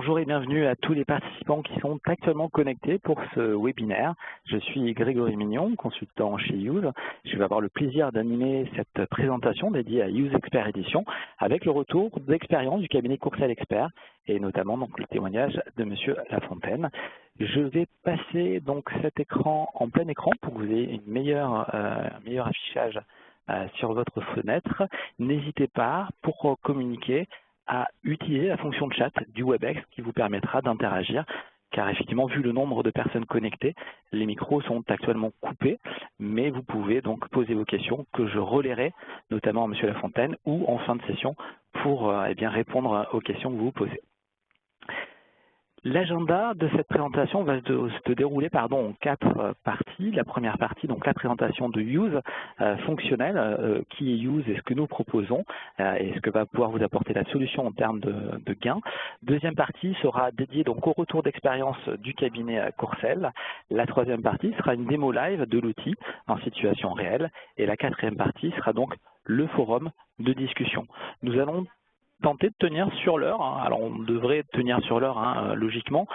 Bonjour et bienvenue à tous les participants qui sont actuellement connectés pour ce webinaire. Je suis Grégory Mignon, consultant chez Use. Je vais avoir le plaisir d'animer cette présentation dédiée à Use Expert Edition avec le retour d'expérience du cabinet Courcelles Expert et notamment donc, le témoignage de Monsieur Lafontaine. Je vais passer donc cet écran en plein écran pour que vous ayez un meilleur affichage sur votre fenêtre. N'hésitez pas, pour communiquer, à utiliser la fonction de chat du WebEx qui vous permettra d'interagir, car effectivement, vu le nombre de personnes connectées, les micros sont actuellement coupés, mais vous pouvez donc poser vos questions que je relayerai, notamment à M. Lafontaine, ou en fin de session pour répondre aux questions que vous vous posez. L'agenda de cette présentation va se dérouler en 4 parties. La première partie, donc la présentation de Use fonctionnel, qui est Use et ce que nous proposons et ce que va pouvoir vous apporter la solution en termes de gains. Deuxième partie sera dédiée donc au retour d'expérience du cabinet Courcelles. La troisième partie sera une démo live de l'outil en situation réelle. Et la quatrième partie sera donc le forum de discussion. Nous allons tenter de tenir sur l'heure. Alors on devrait tenir sur l'heure logiquement,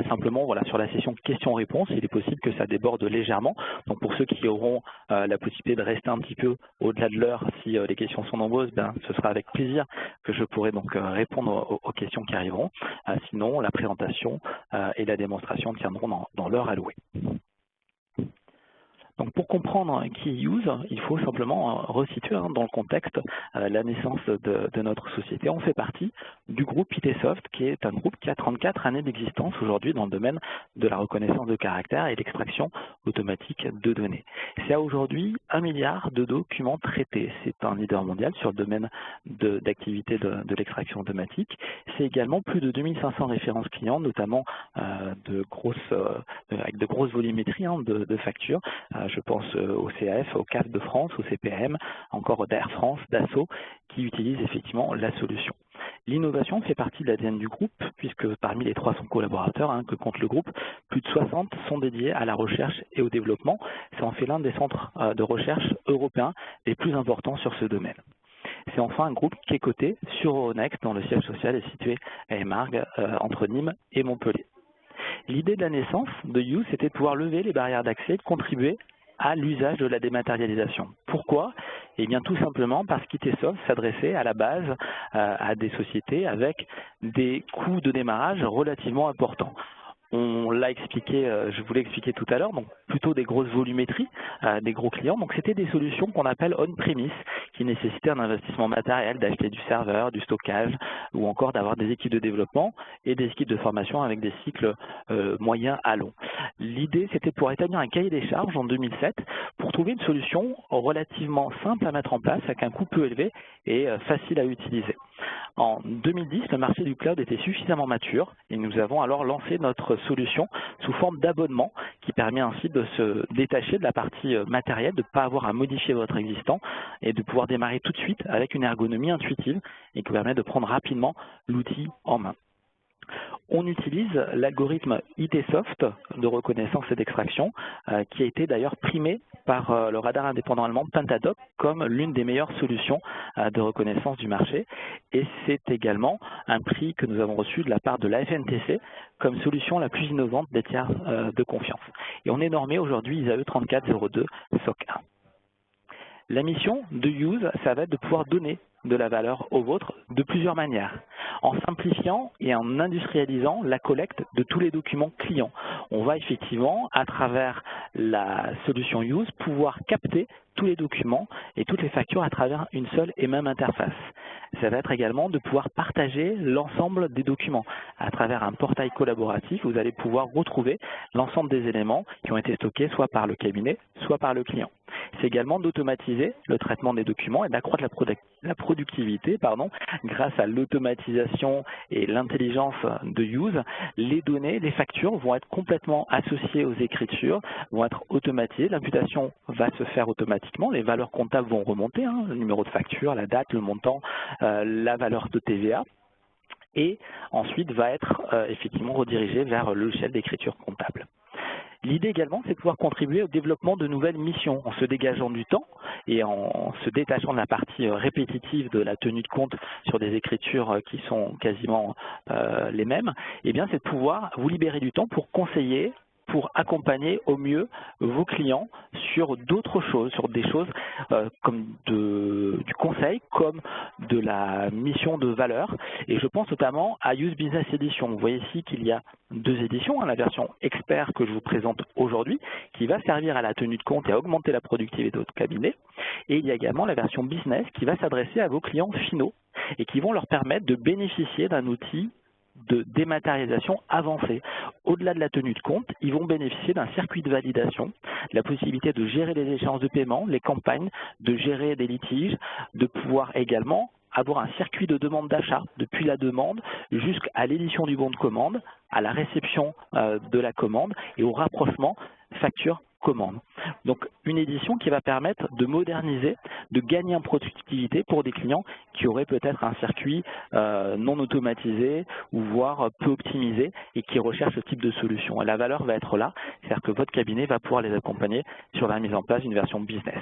simplement voilà, sur la session questions-réponses, il est possible que ça déborde légèrement. Donc pour ceux qui auront la possibilité de rester un petit peu au-delà de l'heure, si les questions sont nombreuses, ce sera avec plaisir que je pourrai donc répondre aux questions qui arriveront. Sinon, la présentation et la démonstration tiendront dans l'heure allouée. Donc pour comprendre qui est Use, il faut simplement resituer dans le contexte la naissance de notre société. On fait partie du groupe ITsoft, qui est un groupe qui a 34 années d'existence aujourd'hui dans le domaine de la reconnaissance de caractères et l'extraction automatique de données. C'est aujourd'hui 1 milliard de documents traités. C'est un leader mondial sur le domaine d'activité de l'extraction automatique. C'est également plus de 2500 références clients, notamment avec de grosses volumétries de factures. Je pense au CAF, au CAF de France, au CPM, encore d'Air France, d'Asso, qui utilisent effectivement la solution. L'innovation fait partie de l'ADN du groupe, puisque parmi les 300 collaborateurs que compte le groupe, plus de 60 sont dédiés à la recherche et au développement. Ça en fait l'un des centres de recherche européens les plus importants sur ce domaine. C'est enfin un groupe qui est coté sur Euronext, dont le siège social est situé à Émargues, entre Nîmes et Montpellier. L'idée de la naissance de Use, c'était de pouvoir lever les barrières d'accès et de contribuer à l'usage de la dématérialisation. Pourquoi? Eh bien tout simplement parce qu'ITsoft s'adressait à la base à des sociétés avec des coûts de démarrage relativement importants. On l'a expliqué, je vous l'ai expliqué tout à l'heure, donc plutôt des grosses volumétries, des gros clients. Donc c'était des solutions qu'on appelle on-premise, qui nécessitaient un investissement matériel, d'acheter du serveur, du stockage, ou encore d'avoir des équipes de développement et des équipes de formation avec des cycles moyens à longs. L'idée, c'était pour établir un cahier des charges en 2007 pour trouver une solution relativement simple à mettre en place, avec un coût peu élevé et facile à utiliser. En 2010, le marché du cloud était suffisamment mature et nous avons alors lancé notre solution sous forme d'abonnement qui permet ainsi de se détacher de la partie matérielle, de ne pas avoir à modifier votre existant et de pouvoir démarrer tout de suite avec une ergonomie intuitive et qui permet de prendre rapidement l'outil en main. On utilise l'algorithme ITsoft de reconnaissance et d'extraction qui a été d'ailleurs primé par le radar indépendant allemand Pentadoc comme l'une des meilleures solutions de reconnaissance du marché. Et c'est également un prix que nous avons reçu de la part de la FNTC comme solution la plus innovante des tiers de confiance. Et on est normé aujourd'hui ISAE 3402 SOC 1. La mission de Use, ça va être de pouvoir donner de la valeur aux vôtres de plusieurs manières, en simplifiant et en industrialisant la collecte de tous les documents clients. On va effectivement, à travers la solution Use, pouvoir capter tous les documents et toutes les factures à travers une seule et même interface. Ça va être également de pouvoir partager l'ensemble des documents. À travers un portail collaboratif, vous allez pouvoir retrouver l'ensemble des éléments qui ont été stockés soit par le cabinet, soit par le client. C'est également d'automatiser le traitement des documents et d'accroître la productivité grâce à l'automatisation et l'intelligence de Use. Les données, les factures vont être complètement associées aux écritures, vont être automatisées. L'imputation va se faire automatiquement. Les valeurs comptables vont remonter, le numéro de facture, la date, le montant, la valeur de TVA. Et ensuite va être effectivement redirigé vers le logiciel d'écriture comptable. L'idée également, c'est de pouvoir contribuer au développement de nouvelles missions en se dégageant du temps et en se détachant de la partie répétitive de la tenue de compte sur des écritures qui sont quasiment les mêmes. Eh bien, c'est de pouvoir vous libérer du temps pour conseiller, pour accompagner au mieux vos clients sur d'autres choses, sur des choses comme du conseil, comme de la mission de valeur. Et je pense notamment à Use Business Edition. Vous voyez ici qu'il y a deux éditions, la version expert que je vous présente aujourd'hui, qui va servir à la tenue de compte et à augmenter la productivité de votre cabinet. Et il y a également la version business qui va s'adresser à vos clients finaux et qui vont leur permettre de bénéficier d'un outil de dématérialisation avancée. Au-delà de la tenue de compte, ils vont bénéficier d'un circuit de validation, de la possibilité de gérer les échéances de paiement, les campagnes, de gérer des litiges, de pouvoir également avoir un circuit de demande d'achat depuis la demande jusqu'à l'édition du bon de commande, à la réception de la commande et au rapprochement facture-commande. Donc une édition qui va permettre de moderniser, de gagner en productivité pour des clients qui auraient peut-être un circuit non automatisé ou voire peu optimisé et qui recherchent ce type de solution. Et la valeur va être là, c'est-à-dire que votre cabinet va pouvoir les accompagner sur la mise en place d'une version business.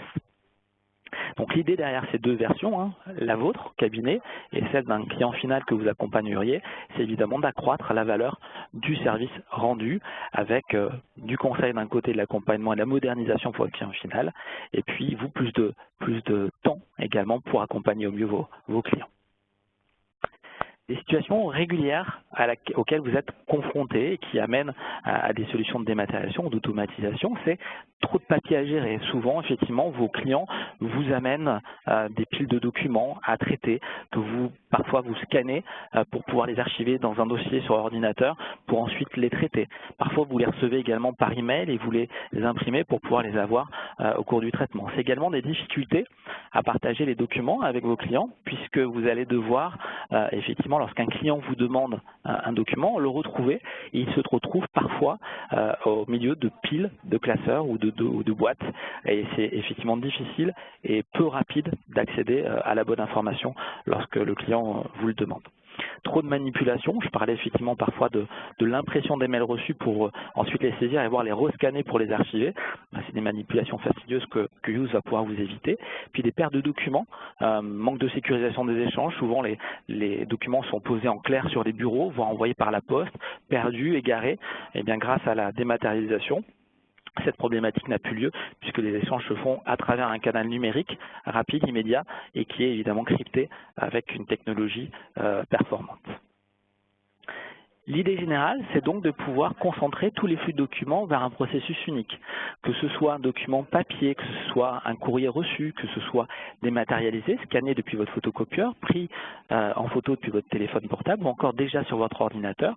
Donc l'idée derrière ces deux versions, la vôtre, cabinet, et celle d'un client final que vous accompagneriez, c'est évidemment d'accroître la valeur du service rendu avec du conseil d'un côté, de l'accompagnement et de la modernisation pour le client final, et puis vous, plus de temps également pour accompagner au mieux vos clients. Des situations régulières auxquelles vous êtes confrontés et qui amènent à des solutions de dématérialisation ou d'automatisation, c'est trop de papier à gérer. Souvent, effectivement, vos clients vous amènent des piles de documents à traiter, que parfois vous scannez pour pouvoir les archiver dans un dossier sur ordinateur pour ensuite les traiter. Parfois, vous les recevez également par email et vous les imprimez pour pouvoir les avoir au cours du traitement. C'est également des difficultés à partager les documents avec vos clients puisque vous allez devoir effectivement, lorsqu'un client vous demande un document, le retrouver et il se retrouve parfois au milieu de piles de classeurs ou de boîtes et c'est effectivement difficile et peu rapide d'accéder à la bonne information lorsque le client vous le demande. Trop de manipulation, je parlais effectivement parfois de l'impression des mails reçus pour ensuite les saisir et voir les rescanner pour les archiver. C'est des manipulations fastidieuses que Use va pouvoir vous éviter. Puis des pertes de documents, manque de sécurisation des échanges. Souvent les documents sont posés en clair sur les bureaux, voire envoyés par la poste, perdus, égarés. Et bien grâce à la dématérialisation, cette problématique n'a plus lieu puisque les échanges se font à travers un canal numérique rapide, immédiat et qui est évidemment crypté avec une technologie performante. L'idée générale, c'est donc de pouvoir concentrer tous les flux de documents vers un processus unique, que ce soit un document papier, que ce soit un courrier reçu, que ce soit dématérialisé, scanné depuis votre photocopieur, pris en photo depuis votre téléphone portable ou encore déjà sur votre ordinateur.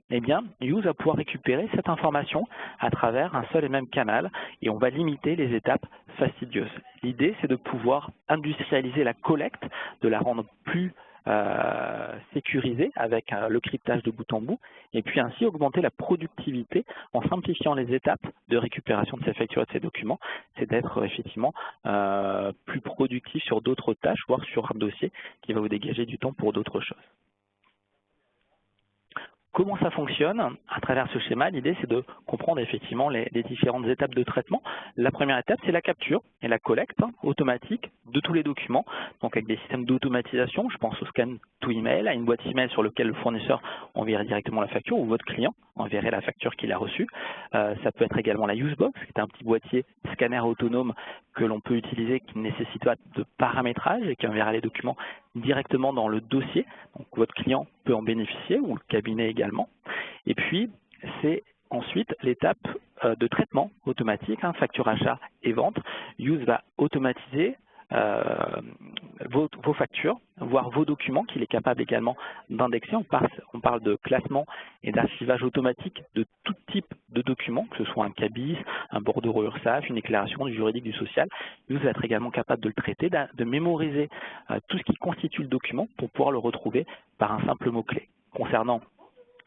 Eh bien, Use va pouvoir récupérer cette information à travers un seul et même canal et on va limiter les étapes fastidieuses. L'idée, c'est de pouvoir industrialiser la collecte, de la rendre plus sécurisée avec le cryptage de bout en bout et puis ainsi augmenter la productivité en simplifiant les étapes de récupération de ces factures et de ces documents. C'est d'être effectivement plus productif sur d'autres tâches, voire sur un dossier qui va vous dégager du temps pour d'autres choses. Comment ça fonctionne? À travers ce schéma, l'idée c'est de comprendre effectivement les différentes étapes de traitement. La première étape, c'est la capture et la collecte automatique de tous les documents, donc avec des systèmes d'automatisation. Je pense au scan to email, à une boîte email sur laquelle le fournisseur enverrait directement la facture ou votre client enverrait la facture qu'il a reçue. Ça peut être également la Usebox, qui est un petit boîtier scanner autonome que l'on peut utiliser, qui ne nécessite pas de paramétrage et qui enverra les documents directement dans le dossier. Donc votre client peut en bénéficier ou le cabinet également. Et puis, c'est ensuite l'étape de traitement automatique, facture achat et vente. Use va automatiser vos factures, voire vos documents qu'il est capable également d'indexer. On parle de classement et d'archivage automatique de tout type de documents, que ce soit un CABIS, un bordereau URSSAF, une déclaration du juridique, du social. Use va être également capable de le traiter, de mémoriser tout ce qui constitue le document pour pouvoir le retrouver par un simple mot-clé. Concernant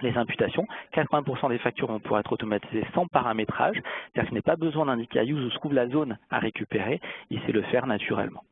les imputations, 80% des factures vont pouvoir être automatisées sans paramétrage, c'est-à-dire qu'il n'est pas besoin d'indiquer à Use où se trouve la zone à récupérer, il sait le faire naturellement.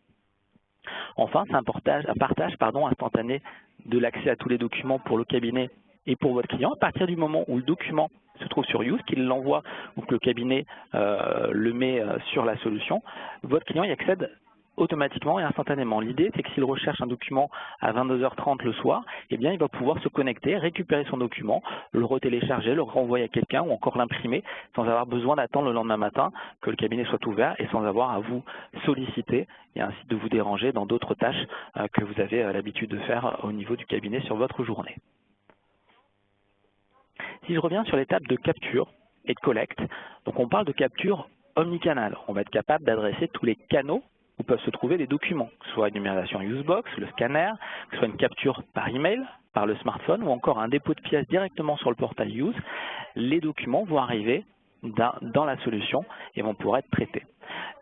Enfin, c'est un partage instantané de l'accès à tous les documents pour le cabinet et pour votre client. À partir du moment où le document se trouve sur Use, qu'il l'envoie ou que le cabinet le met sur la solution, votre client y accède automatiquement et instantanément. L'idée, c'est que s'il recherche un document à 22h30 le soir, eh bien, il va pouvoir se connecter, récupérer son document, le retélécharger, le renvoyer à quelqu'un ou encore l'imprimer sans avoir besoin d'attendre le lendemain matin que le cabinet soit ouvert et sans avoir à vous solliciter et ainsi de vous déranger dans d'autres tâches que vous avez l'habitude de faire au niveau du cabinet sur votre journée. Si je reviens sur l'étape de capture et de collecte, donc on parle de capture omnicanal. On va être capable d'adresser tous les canaux où peuvent se trouver les documents, que ce soit une numérisation Usebox, le scanner, que ce soit une capture par email, par le smartphone ou encore un dépôt de pièces directement sur le portail Use. Les documents vont arriver dans la solution et vont pouvoir être traités.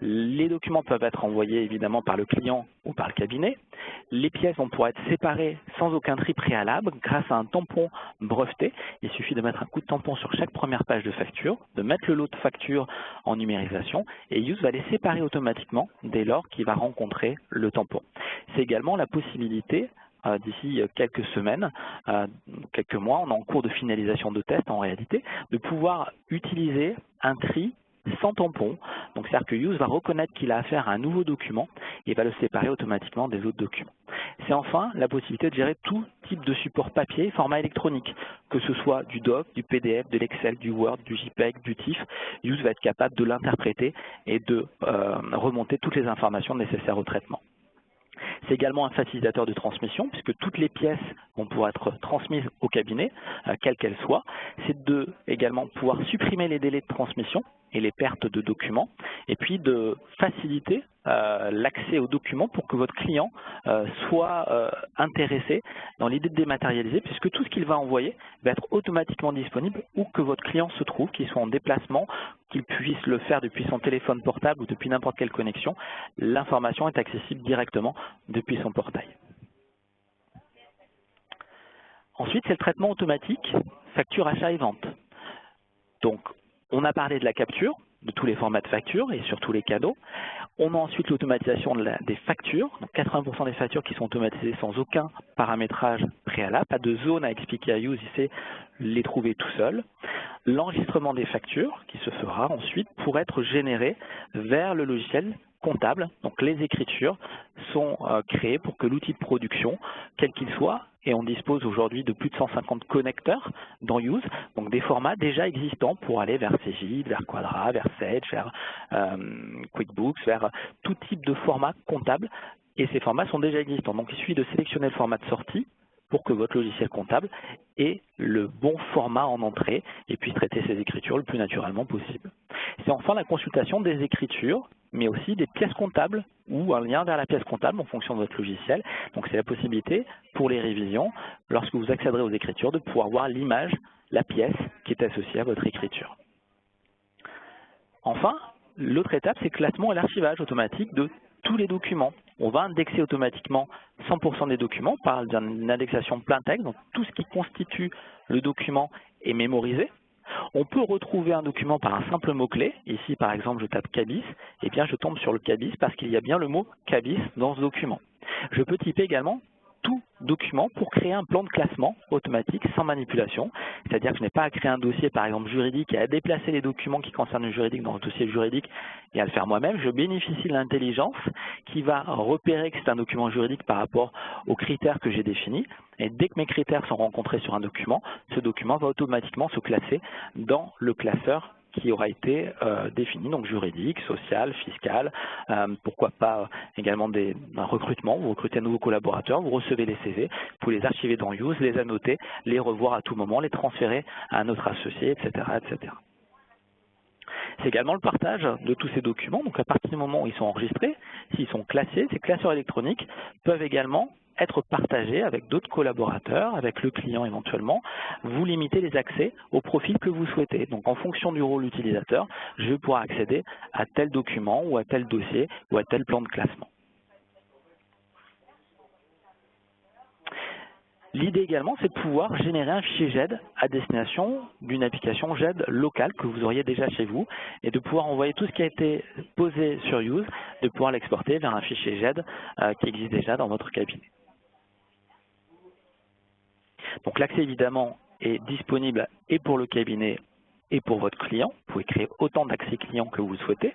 Les documents peuvent être envoyés évidemment par le client ou par le cabinet. Les pièces vont pouvoir être séparées sans aucun tri préalable grâce à un tampon breveté. Il suffit de mettre un coup de tampon sur chaque première page de facture, de mettre le lot de facture en numérisation et Use va les séparer automatiquement dès lors qu'il va rencontrer le tampon. C'est également la possibilité d'ici quelques semaines, quelques mois, on est en cours de finalisation de tests en réalité, de pouvoir utiliser un tri sans tampon. Donc c'est-à-dire que Use va reconnaître qu'il a affaire à un nouveau document et va le séparer automatiquement des autres documents. C'est enfin la possibilité de gérer tout type de support papier et format électronique, que ce soit du doc, du PDF, de l'Excel, du Word, du JPEG, du TIFF. Use va être capable de l'interpréter et de remonter toutes les informations nécessaires au traitement. C'est également un facilitateur de transmission puisque toutes les pièces vont pouvoir être transmises au cabinet, quelles qu'elles soient. C'est de également pouvoir supprimer les délais de transmission et les pertes de documents et puis de faciliter l'accès aux documents pour que votre client soit intéressé dans l'idée de dématérialiser puisque tout ce qu'il va envoyer va être automatiquement disponible où que votre client se trouve, qu'il soit en déplacement, qu'il puisse le faire depuis son téléphone portable ou depuis n'importe quelle connexion. L'information est accessible directement depuis son portail. Ensuite, c'est le traitement automatique, facture, achat et vente. Donc, on a parlé de la capture, de tous les formats de facture et sur tous les canaux. On a ensuite l'automatisation des factures, donc 80% des factures qui sont automatisées sans aucun paramétrage préalable, pas de zone à expliquer à Use, il sait les trouver tout seul. L'enregistrement des factures qui se fera ensuite pour être généré vers le logiciel comptable. Donc les écritures sont créées pour que l'outil de production, quel qu'il soit, et on dispose aujourd'hui de plus de 150 connecteurs dans Use, donc des formats déjà existants pour aller vers Cegid, vers Quadra, vers Sage, vers QuickBooks, vers tout type de format comptable, et ces formats sont déjà existants. Donc il suffit de sélectionner le format de sortie pour que votre logiciel comptable ait le bon format en entrée et puisse traiter ces écritures le plus naturellement possible. C'est enfin la consultation des écritures, mais aussi des pièces comptables ou un lien vers la pièce comptable en fonction de votre logiciel. Donc c'est la possibilité pour les révisions, lorsque vous accéderez aux écritures, de pouvoir voir l'image, la pièce qui est associée à votre écriture. Enfin, l'autre étape, c'est le classement et l'archivage automatique de tous les documents. On va indexer automatiquement 100% des documents par une indexation plein texte, donc tout ce qui constitue le document est mémorisé. On peut retrouver un document par un simple mot-clé. Ici, par exemple, je tape CABIS, et bien je tombe sur le CABIS parce qu'il y a bien le mot CABIS dans ce document. Je peux typer également tout document pour créer un plan de classement automatique sans manipulation. C'est-à-dire que je n'ai pas à créer un dossier, par exemple, juridique et à déplacer les documents qui concernent le juridique dans le dossier juridique et à le faire moi-même. Je bénéficie de l'intelligence qui va repérer que c'est un document juridique par rapport aux critères que j'ai définis. Et dès que mes critères sont rencontrés sur un document, ce document va automatiquement se classer dans le classeur qui aura été défini, donc juridique, social, fiscal, pourquoi pas également un recrutement, vous recrutez un nouveau collaborateur, vous recevez les CV, vous pouvez les archiver dans Use, les annoter, les revoir à tout moment, les transférer à un autre associé, etc. etc. C'est également le partage de tous ces documents, donc à partir du moment où ils sont enregistrés, s'ils sont classés, ces classeurs électroniques peuvent également être partagés avec d'autres collaborateurs, avec le client éventuellement. Vous limitez les accès au profil que vous souhaitez. Donc en fonction du rôle utilisateur, je vais pouvoir accéder à tel document ou à tel dossier ou à tel plan de classement. L'idée également, c'est de pouvoir générer un fichier GED à destination d'une application GED locale que vous auriez déjà chez vous et de pouvoir envoyer tout ce qui a été posé sur Use, de pouvoir l'exporter vers un fichier GED qui existe déjà dans votre cabinet. Donc l'accès évidemment est disponible et pour le cabinet et pour votre client. Vous pouvez créer autant d'accès clients que vous souhaitez.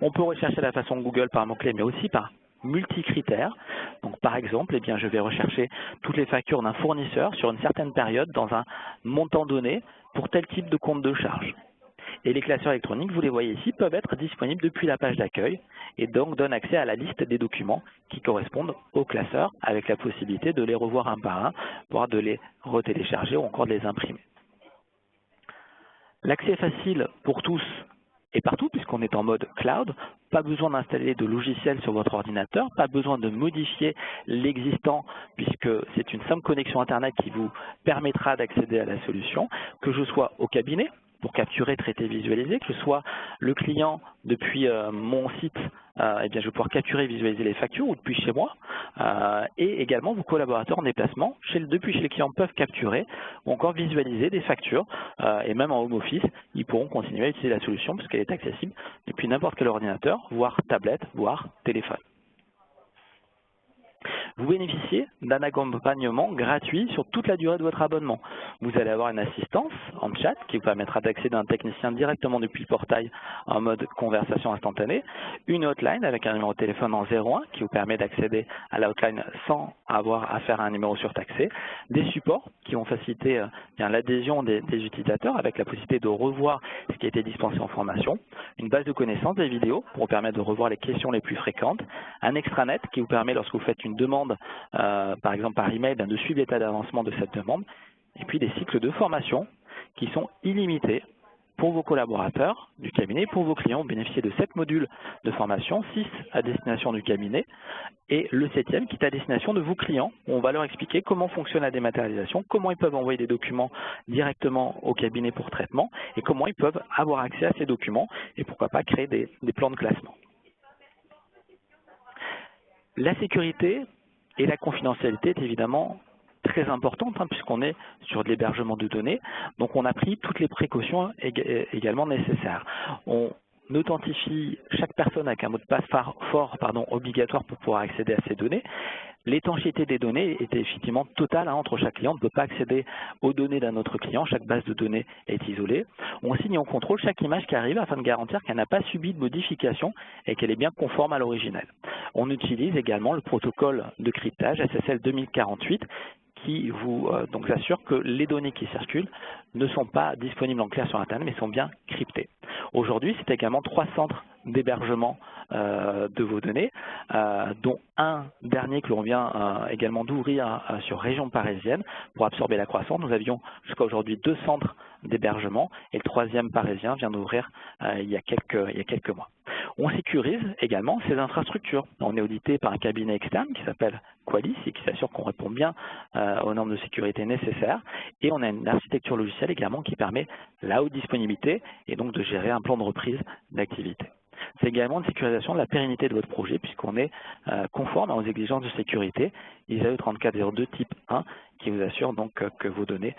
On peut rechercher à la façon Google par mots-clés, mais aussi par multicritères. Donc par exemple, eh bien, je vais rechercher toutes les factures d'un fournisseur sur une certaine période dans un montant donné pour tel type de compte de charge. Et les classeurs électroniques, vous les voyez ici, peuvent être disponibles depuis la page d'accueil et donc donnent accès à la liste des documents qui correspondent au classeur avec la possibilité de les revoir un par un, voire de les retélécharger ou encore de les imprimer. L'accès est facile pour tous et partout puisqu'on est en mode cloud. Pas besoin d'installer de logiciel sur votre ordinateur, pas besoin de modifier l'existant puisque c'est une simple connexion Internet qui vous permettra d'accéder à la solution, que je sois au cabinet pour capturer, traiter, visualiser, que ce soit le client depuis mon site, eh bien, je vais pouvoir capturer et visualiser les factures ou depuis chez moi. Et également, vos collaborateurs en déplacement, depuis chez les clients, peuvent capturer ou encore visualiser des factures. Et même en home office, ils pourront continuer à utiliser la solution puisqu'elle est accessible depuis n'importe quel ordinateur, voire tablette, voire téléphone. Vous bénéficiez d'un accompagnement gratuit sur toute la durée de votre abonnement. Vous allez avoir une assistance en chat qui vous permettra d'accéder à un technicien directement depuis le portail en mode conversation instantanée, une hotline avec un numéro de téléphone en 01 qui vous permet d'accéder à la hotline sans avoir à faire un numéro surtaxé, des supports qui vont faciliter l'adhésion des utilisateurs avec la possibilité de revoir ce qui a été dispensé en formation, une base de connaissances des vidéos pour vous permettre de revoir les questions les plus fréquentes, un extranet qui vous permet lorsque vous faites une demande, par exemple par email, de suivre l'état d'avancement de cette demande, et puis des cycles de formation qui sont illimités pour vos collaborateurs du cabinet, pour vos clients. Vous bénéficiez de 7 modules de formation, 6 à destination du cabinet et le 7e qui est à destination de vos clients. Où on va leur expliquer comment fonctionne la dématérialisation, comment ils peuvent envoyer des documents directement au cabinet pour traitement et comment ils peuvent avoir accès à ces documents et pourquoi pas créer des plans de classement. La sécurité et la confidentialité est évidemment très importante puisqu'on est sur de l'hébergement de données. Donc on a pris toutes les précautions également nécessaires. On authentifie chaque personne avec un mot de passe fort obligatoire pour pouvoir accéder à ces données. L'étanchéité des données est effectivement totale entre chaque client. On ne peut pas accéder aux données d'un autre client. Chaque base de données est isolée. On signe et on contrôle chaque image qui arrive afin de garantir qu'elle n'a pas subi de modification et qu'elle est bien conforme à l'original. On utilise également le protocole de cryptage SSL 2048 qui vous assure que les données qui circulent ne sont pas disponibles en clair sur Internet, mais sont bien cryptées. Aujourd'hui, c'est également 3 centres d'hébergement de vos données, dont un dernier que l'on vient également d'ouvrir sur région parisienne pour absorber la croissance. Nous avions jusqu'à aujourd'hui 2 centres d'hébergement et le 3e parisien vient d'ouvrir il y a quelques mois. On sécurise également ces infrastructures. On est audité par un cabinet externe qui s'appelle Qualys et qui s'assure qu'on répond bien aux normes de sécurité nécessaires. Et on a une architecture logicielle également qui permet la haute disponibilité et donc de gérer un plan de reprise d'activité. C'est également une sécurisation de la pérennité de votre projet puisqu'on est conforme aux exigences de sécurité ISAE 3402 type 1 qui vous assure donc que vos données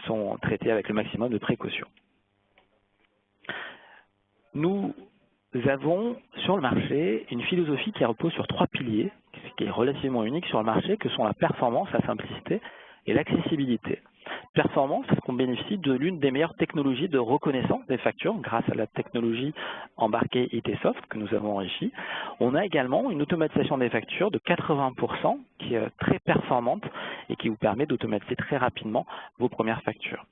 sont traitées avec le maximum de précautions. Nous avons sur le marché une philosophie qui repose sur 3 piliers, ce qui est relativement unique sur le marché, que sont la performance, la simplicité et l'accessibilité. Performance, c'est qu'on bénéficie de l'une des meilleures technologies de reconnaissance des factures grâce à la technologie embarquée ITsoft que nous avons enrichie. On a également une automatisation des factures de 80% qui est très performante et qui vous permet d'automatiser très rapidement vos premières factures.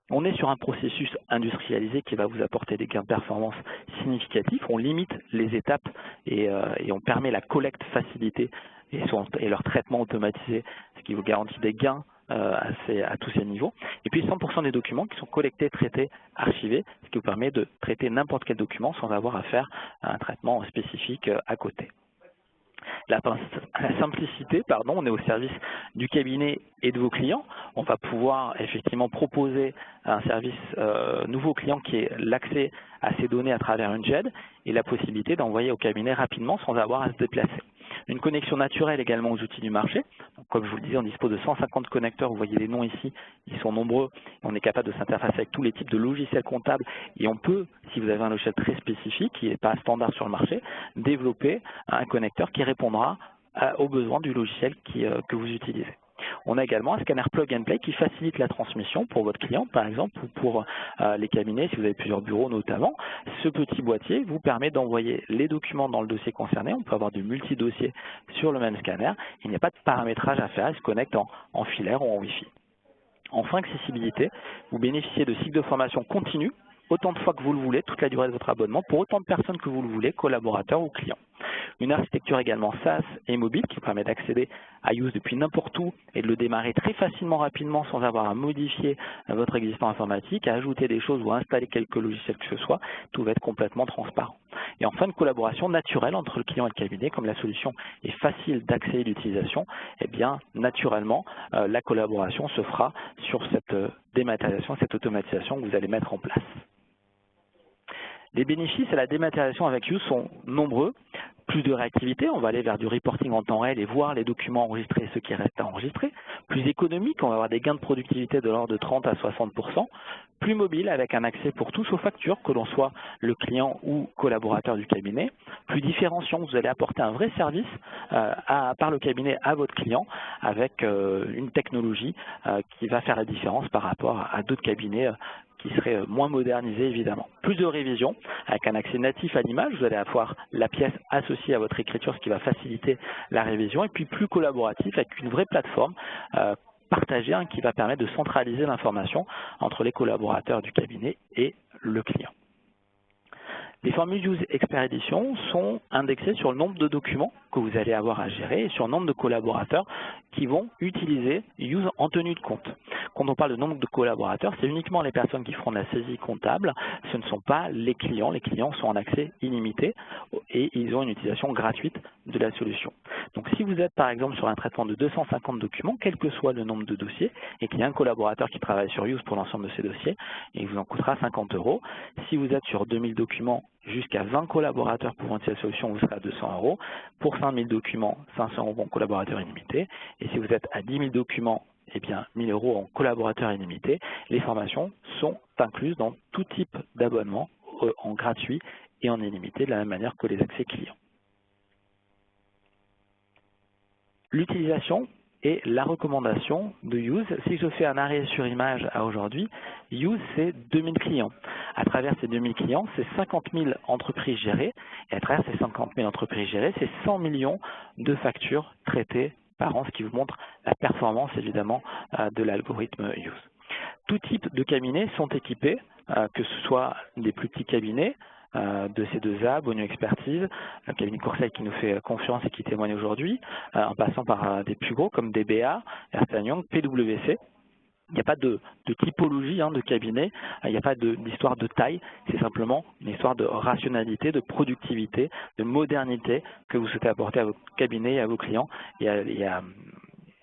On est sur un processus industrialisé qui va vous apporter des gains de performance significatifs. On limite les étapes et on permet la collecte facilitée et leur traitement automatisé, ce qui vous garantit des gains à tous ces niveaux. Et puis 100% des documents qui sont collectés, traités, archivés, ce qui vous permet de traiter n'importe quel document sans avoir à faire un traitement spécifique à côté. La simplicité, on est au service du cabinet et de vos clients. On va pouvoir effectivement proposer un service nouveau client qui est l'accès à ces données à travers une GED et la possibilité d'envoyer au cabinet rapidement sans avoir à se déplacer. Une connexion naturelle également aux outils du marché. Donc, comme je vous le disais, on dispose de 150 connecteurs. Vous voyez les noms ici, ils sont nombreux. On est capable de s'interfacer avec tous les types de logiciels comptables et on peut, si vous avez un logiciel très spécifique qui n'est pas standard sur le marché, développer un connecteur qui répondra aux besoins du logiciel que vous utilisez. On a également un scanner plug and play qui facilite la transmission pour votre client, par exemple, ou pour les cabinets, si vous avez plusieurs bureaux notamment. Ce petit boîtier vous permet d'envoyer les documents dans le dossier concerné. On peut avoir du multi-dossier sur le même scanner. Il n'y a pas de paramétrage à faire, il se connecte en filaire ou en Wi-Fi. Enfin, accessibilité, vous bénéficiez de cycles de formation continus, autant de fois que vous le voulez, toute la durée de votre abonnement, pour autant de personnes que vous le voulez, collaborateurs ou clients. Une architecture également SaaS et mobile qui vous permet d'accéder à Use depuis n'importe où et de le démarrer très facilement, rapidement, sans avoir à modifier votre existant informatique, à ajouter des choses ou à installer quelques logiciels que ce soit. Tout va être complètement transparent. Et enfin, une collaboration naturelle entre le client et le cabinet, comme la solution est facile d'accès et d'utilisation, eh bien, naturellement, la collaboration se fera sur cette dématérialisation, cette automatisation que vous allez mettre en place. Les bénéfices à la dématérialisation avec Use sont nombreux. Plus de réactivité, on va aller vers du reporting en temps réel et voir les documents enregistrés et ceux qui restent à enregistrer. Plus économique, on va avoir des gains de productivité de l'ordre de 30 à 60%. Plus mobile, avec un accès pour tous aux factures, que l'on soit le client ou collaborateur du cabinet. Plus différenciant, vous allez apporter un vrai service par le cabinet à votre client avec une technologie qui va faire la différence par rapport à d'autres cabinets qui serait moins modernisé évidemment. Plus de révision, avec un accès natif à l'image, vous allez avoir la pièce associée à votre écriture, ce qui va faciliter la révision, et puis plus collaboratif, avec une vraie plateforme partagée qui va permettre de centraliser l'information entre les collaborateurs du cabinet et le client. Les formules Use Expert Edition sont indexées sur le nombre de documents que vous allez avoir à gérer et sur le nombre de collaborateurs qui vont utiliser Use en tenue de compte. Quand on parle de nombre de collaborateurs, c'est uniquement les personnes qui feront de la saisie comptable, ce ne sont pas les clients. Les clients sont en accès illimité et ils ont une utilisation gratuite de la solution. Donc si vous êtes par exemple sur un traitement de 250 documents, quel que soit le nombre de dossiers, et qu'il y a un collaborateur qui travaille sur Use pour l'ensemble de ces dossiers, il vous en coûtera 50 €. Si vous êtes sur 2000 documents, jusqu'à 20 collaborateurs pouvant utiliser la solution, vous serez à 200 €. Pour 5000 documents, 500 € en collaborateur illimité. Et si vous êtes à 10 000 documents, eh bien 1000 € en collaborateur illimité. Les formations sont incluses dans tout type d'abonnement en gratuit et en illimité, de la même manière que les accès clients. L'utilisation et la recommandation de Use. Si je fais un arrêt sur image à aujourd'hui, Use, c'est 2000 clients. À travers ces 2000 clients, c'est 50 000 entreprises gérées. Et à travers ces 50 000 entreprises gérées, c'est 100 millions de factures traitées par an, ce qui vous montre la performance, évidemment, de l'algorithme Use. Tout type de cabinets sont équipés, que ce soit des plus petits cabinets, de C2A, Bonio Expertise, un cabinet conseil qui nous fait confiance et qui témoigne aujourd'hui, en passant par des plus gros comme DBA, Ernst & Young, PwC. Il n'y a pas de typologie de cabinet, il n'y a pas d'histoire de taille, c'est simplement une histoire de rationalité, de productivité, de modernité que vous souhaitez apporter à vos cabinets et à vos clients et à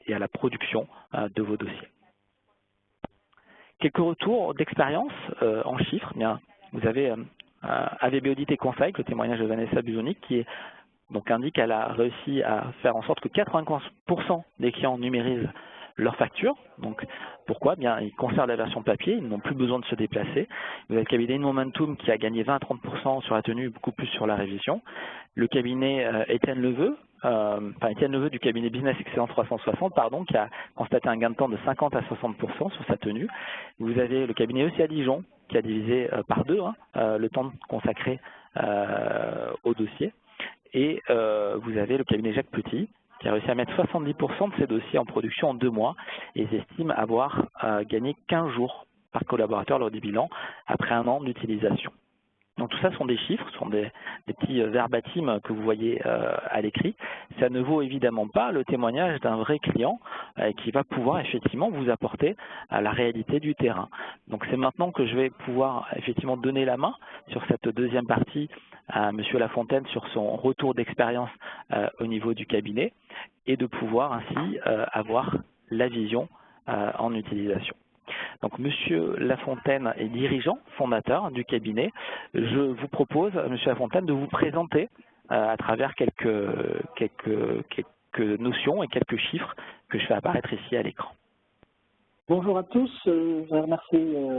la production de vos dossiers. Quelques retours d'expérience en chiffres. Bien, vous avez AVB Audit et Conseil, le témoignage de Vanessa Buzonic, qui indique qu'elle a réussi à faire en sorte que 95% des clients numérisent leurs factures. Donc, pourquoi? Bien, ils conservent la version papier, ils n'ont plus besoin de se déplacer. Vous avez le cabinet Momentum qui a gagné 20 à 30% sur la tenue, beaucoup plus sur la révision. Le cabinet Étienne Leveux du cabinet Business Excellence 360, qui a constaté un gain de temps de 50 à 60% sur sa tenue. Vous avez le cabinet ECA Dijon qui a divisé par 2 le temps consacré au dossier. Et vous avez le cabinet Jacques Petit qui a réussi à mettre 70% de ses dossiers en production en 2 mois et ils estiment avoir gagné 15 jours par collaborateur lors du bilan après 1 an d'utilisation. Donc tout ça sont des chiffres, ce sont des petits verbatim que vous voyez à l'écrit. Ça ne vaut évidemment pas le témoignage d'un vrai client qui va pouvoir effectivement vous apporter à la réalité du terrain. Donc c'est maintenant que je vais pouvoir effectivement donner la main sur cette deuxième partie à M. Lafontaine sur son retour d'expérience au niveau du cabinet et de pouvoir ainsi avoir la vision en utilisation. Donc, Monsieur Lafontaine est dirigeant, fondateur du cabinet. Je vous propose, Monsieur Lafontaine, de vous présenter à travers quelques notions et quelques chiffres que je fais apparaître ici à l'écran. Bonjour à tous. Je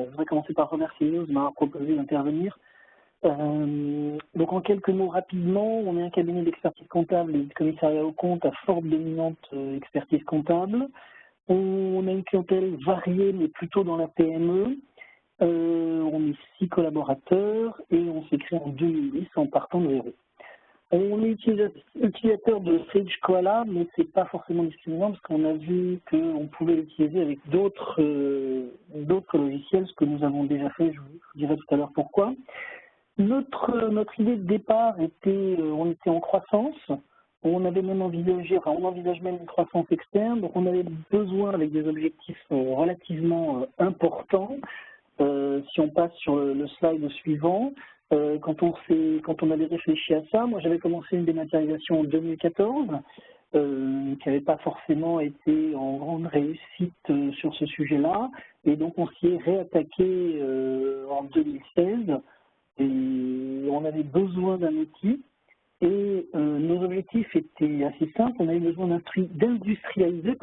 voudrais commencer par remercier Use de m'avoir proposé d'intervenir. Donc, en quelques mots rapidement, on est un cabinet d'expertise comptable et de commissariat aux comptes à forte dominante expertise comptable. On a une clientèle variée, mais plutôt dans la PME. On est 6 collaborateurs et on s'est créé en 2010 en partant de zéro. On est utilisateur de Sage Koala, mais ce n'est pas forcément discriminant parce qu'on a vu qu'on pouvait l'utiliser avec d'autres logiciels, ce que nous avons déjà fait, je vous dirai tout à l'heure pourquoi. Notre idée de départ était, on était en croissance, on avait même envisagé, enfin on envisage même une croissance externe, donc on avait besoin avec des objectifs relativement importants. Si on passe sur le slide suivant, quand on avait réfléchi à ça, moi j'avais commencé une dématérialisation en 2014, qui n'avait pas forcément été en grande réussite sur ce sujet-là, et donc on s'y est réattaqué en 2016, et on avait besoin d'un outil. Et nos objectifs étaient assez simples. On avait besoin d'industrialiser,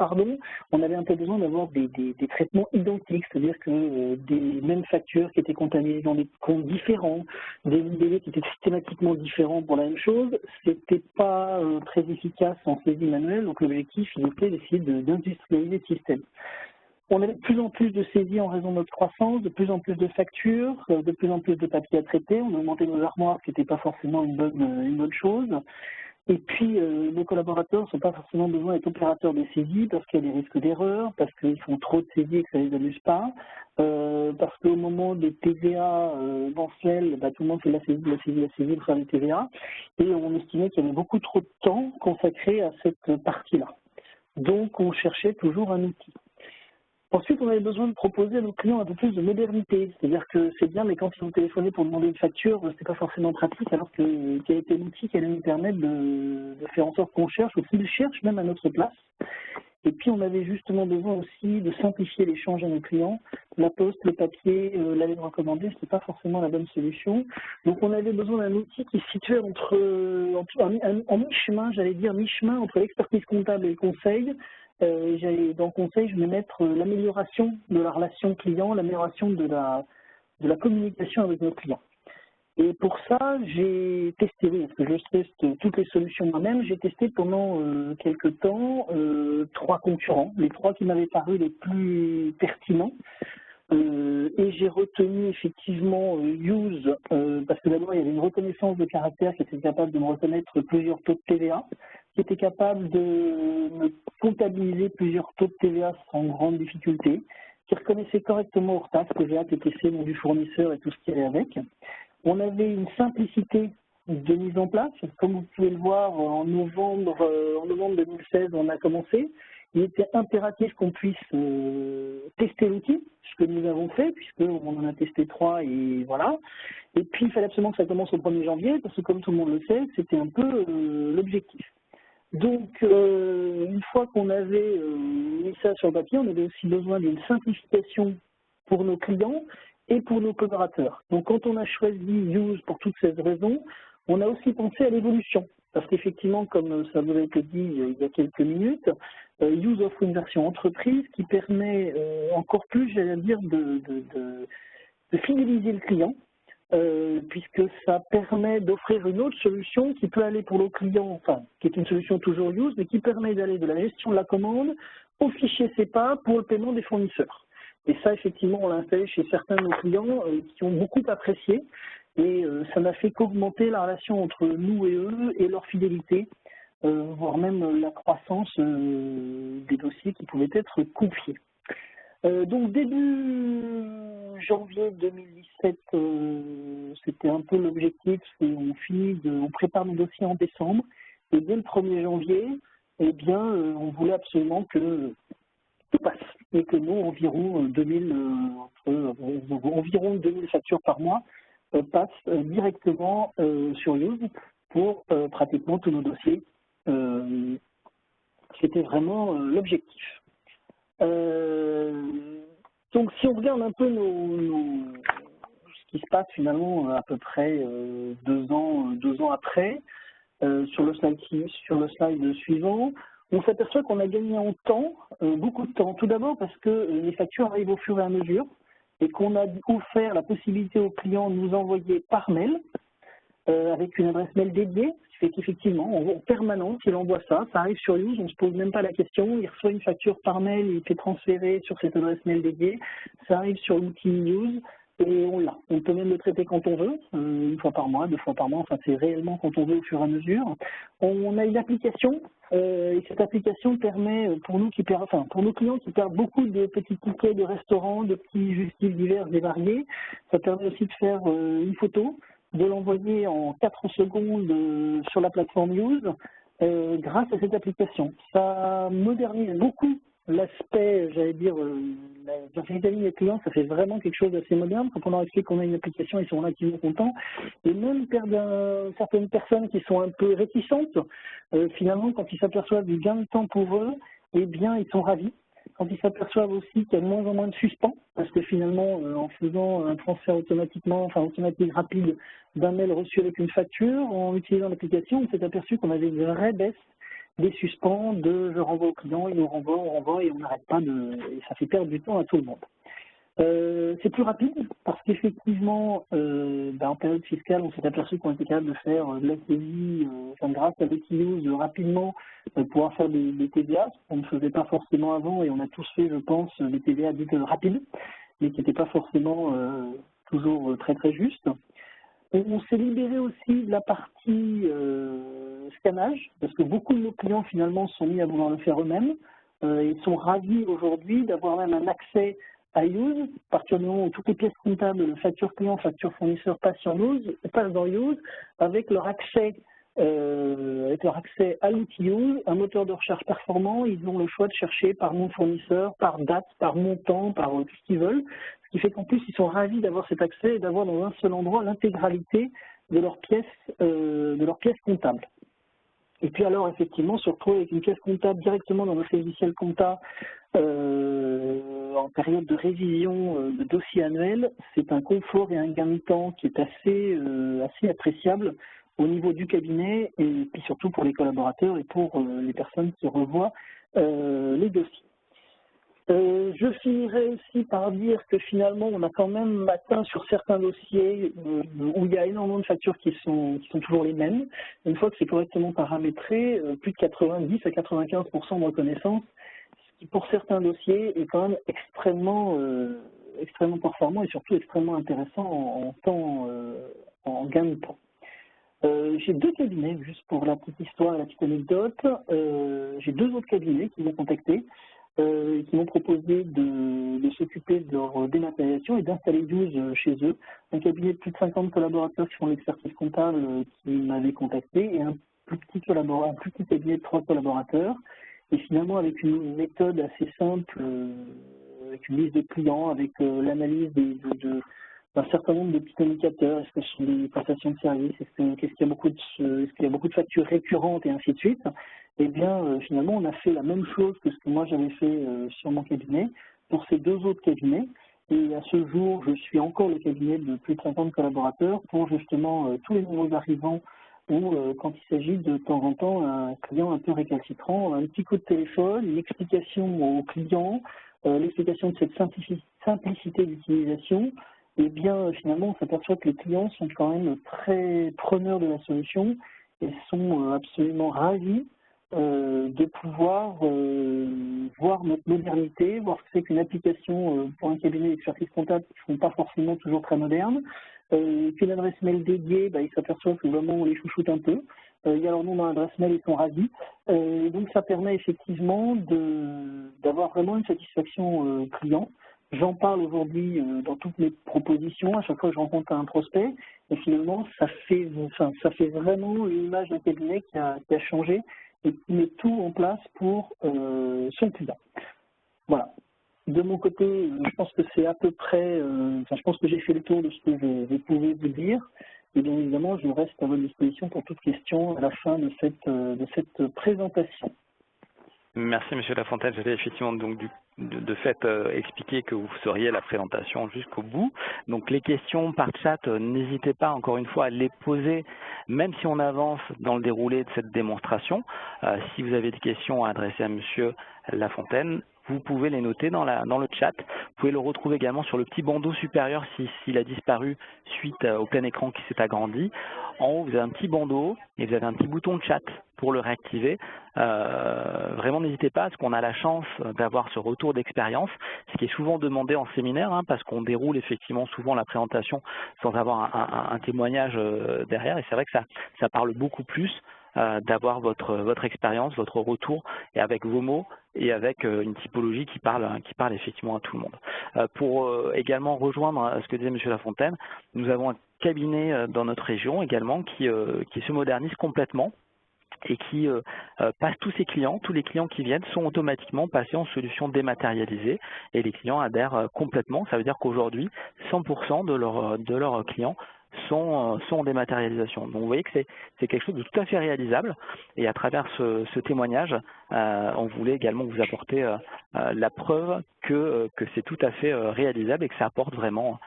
on avait un peu besoin d'avoir des traitements identiques, c'est-à-dire que des mêmes factures qui étaient comptabilisées dans des comptes différents, des libellés qui étaient systématiquement différents pour la même chose, c'était pas très efficace en saisie manuelle, donc l'objectif il était d'essayer d'industrialiser le système. On avait de plus en plus de saisies en raison de notre croissance, de plus en plus de factures, de plus en plus de papiers à traiter. On a augmenté nos armoires, ce qui n'était pas forcément une bonne chose. Et puis, nos collaborateurs n'ont pas forcément besoin d'être opérateurs des saisies parce qu'il y a des risques d'erreur, parce qu'ils font trop de saisies et que ça ne les amuse pas, parce qu'au moment des TVA mensuels, tout le monde fait la saisie, pour faire des TVA. Et on estimait qu'il y avait beaucoup trop de temps consacré à cette partie-là. Donc, on cherchait toujours un outil. Ensuite, on avait besoin de proposer à nos clients un peu plus de modernité. C'est-à-dire que c'est bien, mais quand ils vont téléphoner pour demander une facture, c'est pas forcément pratique, alors que quel était l'outil qui allait nous permettre de faire en sorte qu'on cherche, ou qu'ils cherchent même à notre place. Et puis, on avait justement besoin aussi de simplifier l'échange à nos clients. La poste, le papier, la lettre recommandée, c'est pas forcément la bonne solution. Donc, on avait besoin d'un outil qui se situait en mi-chemin, j'allais dire mi-chemin entre l'expertise comptable et le conseil. Dans le conseil, je vais mettre l'amélioration de la relation client, l'amélioration de la communication avec nos clients. Et pour ça, j'ai testé, parce que je teste toutes les solutions moi-même, j'ai testé pendant quelques temps 3 concurrents, les 3 qui m'avaient paru les plus pertinents. Et j'ai retenu effectivement Use, parce que d'abord il y avait une reconnaissance de caractère qui était capable de me reconnaître plusieurs taux de TVA, qui était capable de me comptabiliser plusieurs taux de TVA sans grande difficulté, qui reconnaissait correctement hors taxe, TVA, TTC, nom du fournisseur et tout ce qui allait avec. On avait une simplicité de mise en place. Comme vous pouvez le voir, en novembre 2016, on a commencé. Il était impératif qu'on puisse tester l'outil, ce que nous avons fait, puisqu'on en a testé 3 et voilà. Et puis, il fallait absolument que ça commence au 1er janvier, parce que comme tout le monde le sait, c'était un peu l'objectif. Donc, une fois qu'on avait mis ça sur le papier, on avait aussi besoin d'une simplification pour nos clients et pour nos collaborateurs. Donc, quand on a choisi Use pour toutes ces raisons, on a aussi pensé à l'évolution. Parce qu'effectivement, comme ça vous a été dit il y a quelques minutes, Use offre une version entreprise qui permet encore plus, j'allais dire, de fidéliser le client, puisque ça permet d'offrir une autre solution qui peut aller pour le client, enfin, qui est une solution toujours Use, mais qui permet d'aller de la gestion de la commande au fichier CEPA pour le paiement des fournisseurs. Et ça, effectivement, on l'a installé chez certains de nos clients qui ont beaucoup apprécié. Et ça n'a fait qu'augmenter la relation entre nous et eux et leur fidélité, voire même la croissance des dossiers qui pouvaient être confiés. Donc début janvier 2017, c'était un peu l'objectif, on prépare nos dossiers en décembre, et dès le 1er janvier, eh bien, on voulait absolument que tout passe, et que nous, environ 2000 factures par mois passent directement sur Use pour pratiquement tous nos dossiers. C'était vraiment l'objectif. Donc si on regarde un peu ce qui se passe finalement à peu près 2 ans après, sur le slide suivant, on s'aperçoit qu'on a gagné en temps, beaucoup de temps. Tout d'abord parce que les factures arrivent au fur et à mesure et qu'on a offert la possibilité aux clients de nous envoyer par mail, avec une adresse mail dédiée. Il c'est qu'effectivement, en permanence, il envoie ça arrive sur Use, on ne se pose même pas la question, il reçoit une facture par mail, il fait transférer sur cette adresse mail dédiée, ça arrive sur l'outil Use, et on l'a. On peut même le traiter quand on veut, une fois par mois, 2 fois par mois, enfin c'est réellement quand on veut au fur et à mesure. On a une application, et cette application permet, pour nos clients qui perdent beaucoup de petits tickets de restaurants, de petits justifs divers et variés, ça permet aussi de faire une photo, de l'envoyer en 4 secondes sur la plateforme Use grâce à cette application. Ça modernise beaucoup l'aspect, j'allais dire, la vis-à-vis des clients, ça fait vraiment quelque chose d'assez moderne. Quand on leur explique qu'on a une application, ils sont relativement contents. Et même certaines personnes qui sont un peu réticentes, finalement, quand ils s'aperçoivent du gain de temps pour eux, eh bien, ils sont ravis. Quand ils s'aperçoivent aussi qu'il y a de moins en moins de suspens, parce que finalement, en faisant un transfert automatique rapide d'un mail reçu avec une facture, en utilisant l'application, on s'est aperçu qu'on avait une vraie baisse des suspens de je renvoie au client, il nous renvoie, on renvoie et on n'arrête pas et ça fait perdre du temps à tout le monde. C'est plus rapide parce qu'effectivement, en période fiscale, on s'est aperçu qu'on était capable de faire de la saisie, grâce à l'outil Use, rapidement pouvoir faire des TVA, on ne faisait pas forcément avant et on a tous fait, je pense, des TVA dites rapides, mais qui n'étaient pas forcément toujours très très justes. On s'est libéré aussi de la partie scannage, parce que beaucoup de nos clients finalement sont mis à vouloir le faire eux-mêmes. Ils sont ravis aujourd'hui d'avoir même un accès à Use, à partir du moment où toutes les pièces comptables, facture client, facture fournisseur passent dans Use, avec leur accès à l'outil Use, un moteur de recherche performant, ils ont le choix de chercher par nom fournisseur, par date, par montant, par tout ce qu'ils veulent. Ce qui fait qu'en plus, ils sont ravis d'avoir cet accès et d'avoir dans un seul endroit l'intégralité de leurs pièces comptables. Et puis alors, effectivement, se retrouver avec une pièce comptable directement dans notre logiciel compta en période de révision de dossier annuel, c'est un confort et un gain de temps qui est assez appréciable au niveau du cabinet et puis surtout pour les collaborateurs et pour les personnes qui revoient les dossiers. Je finirai aussi par dire que finalement, on a quand même atteint sur certains dossiers où il y a énormément de factures qui sont toujours les mêmes. Une fois que c'est correctement paramétré, plus de 90 à 95% de reconnaissance, ce qui pour certains dossiers est quand même extrêmement performant et surtout extrêmement intéressant en gain de temps. J'ai 2 cabinets, juste pour la petite histoire et la petite anecdote. J'ai 2 autres cabinets qui m'ont contacté, qui m'ont proposé de s'occuper de leur dématérialisation et d'installer Use chez eux. Un cabinet de plus de 50 collaborateurs qui font l'expertise comptable qui m'avait contacté et un plus petit cabinet de 3 collaborateurs. Et finalement, avec une méthode assez simple, avec une liste de clients, avec l'analyse d'un certain nombre de petits indicateurs, est-ce que ce sont des prestations de services, est-ce qu'il y a beaucoup de factures récurrentes et ainsi de suite, eh bien finalement on a fait la même chose que ce que moi j'avais fait sur mon cabinet, pour ces 2 autres cabinets, et à ce jour je suis encore le cabinet de plus de 50 collaborateurs pour justement tous les nouveaux arrivants ou quand il s'agit de temps en temps un client un peu récalcitrant, un petit coup de téléphone, une explication au client, l'explication de cette simplicité d'utilisation. Et bien finalement on s'aperçoit que les clients sont quand même très preneurs de la solution et sont absolument ravis de pouvoir voir notre modernité, voir ce que c'est qu'une application pour un cabinet d'expertise comptable qui ne sont pas forcément toujours très modernes, qu'une adresse mail dédiée, ils s'aperçoivent que vraiment on les chouchoute un peu. Il y a leur nom dans l'adresse mail, ils sont ravis. Donc ça permet effectivement d'avoir vraiment une satisfaction client. J'en parle aujourd'hui dans toutes mes propositions, à chaque fois que je rencontre un prospect, et finalement, ça fait vraiment l'image d'un cabinet qui a changé et qui met tout en place pour son client. Voilà. De mon côté, je pense que c'est à peu près, je pense que j'ai fait le tour de ce que je pouvais vous dire. Et bien évidemment, je reste à votre disposition pour toute question à la fin de cette présentation. Merci Monsieur Lafontaine. J'avais effectivement donc de fait expliqué que vous feriez la présentation jusqu'au bout. Donc les questions par chat, n'hésitez pas encore une fois à les poser, même si on avance dans le déroulé de cette démonstration. Si vous avez des questions à adresser à Monsieur Lafontaine, vous pouvez les noter dans le chat. Vous pouvez le retrouver également sur le petit bandeau supérieur s'il a disparu suite au plein écran qui s'est agrandi. En haut, vous avez un petit bandeau et vous avez un petit bouton de chat pour le réactiver. Vraiment, n'hésitez pas, parce qu'on a la chance d'avoir ce retour d'expérience, ce qui est souvent demandé en séminaire, parce qu'on déroule effectivement souvent la présentation sans avoir un témoignage derrière. Et c'est vrai que ça parle beaucoup plus d'avoir votre expérience, votre retour, et avec vos mots, et avec une typologie qui parle effectivement à tout le monde. Pour également rejoindre ce que disait M. Lafontaine, nous avons un cabinet dans notre région également qui se modernise complètement et qui passe tous ses clients, tous les clients qui viennent sont automatiquement passés en solution dématérialisée et les clients adhèrent complètement. Ça veut dire qu'aujourd'hui, 100% de leurs clients sont en dématérialisation. Donc vous voyez que c'est quelque chose de tout à fait réalisable et à travers ce témoignage, on voulait également vous apporter la preuve que c'est tout à fait réalisable et que ça apporte vraiment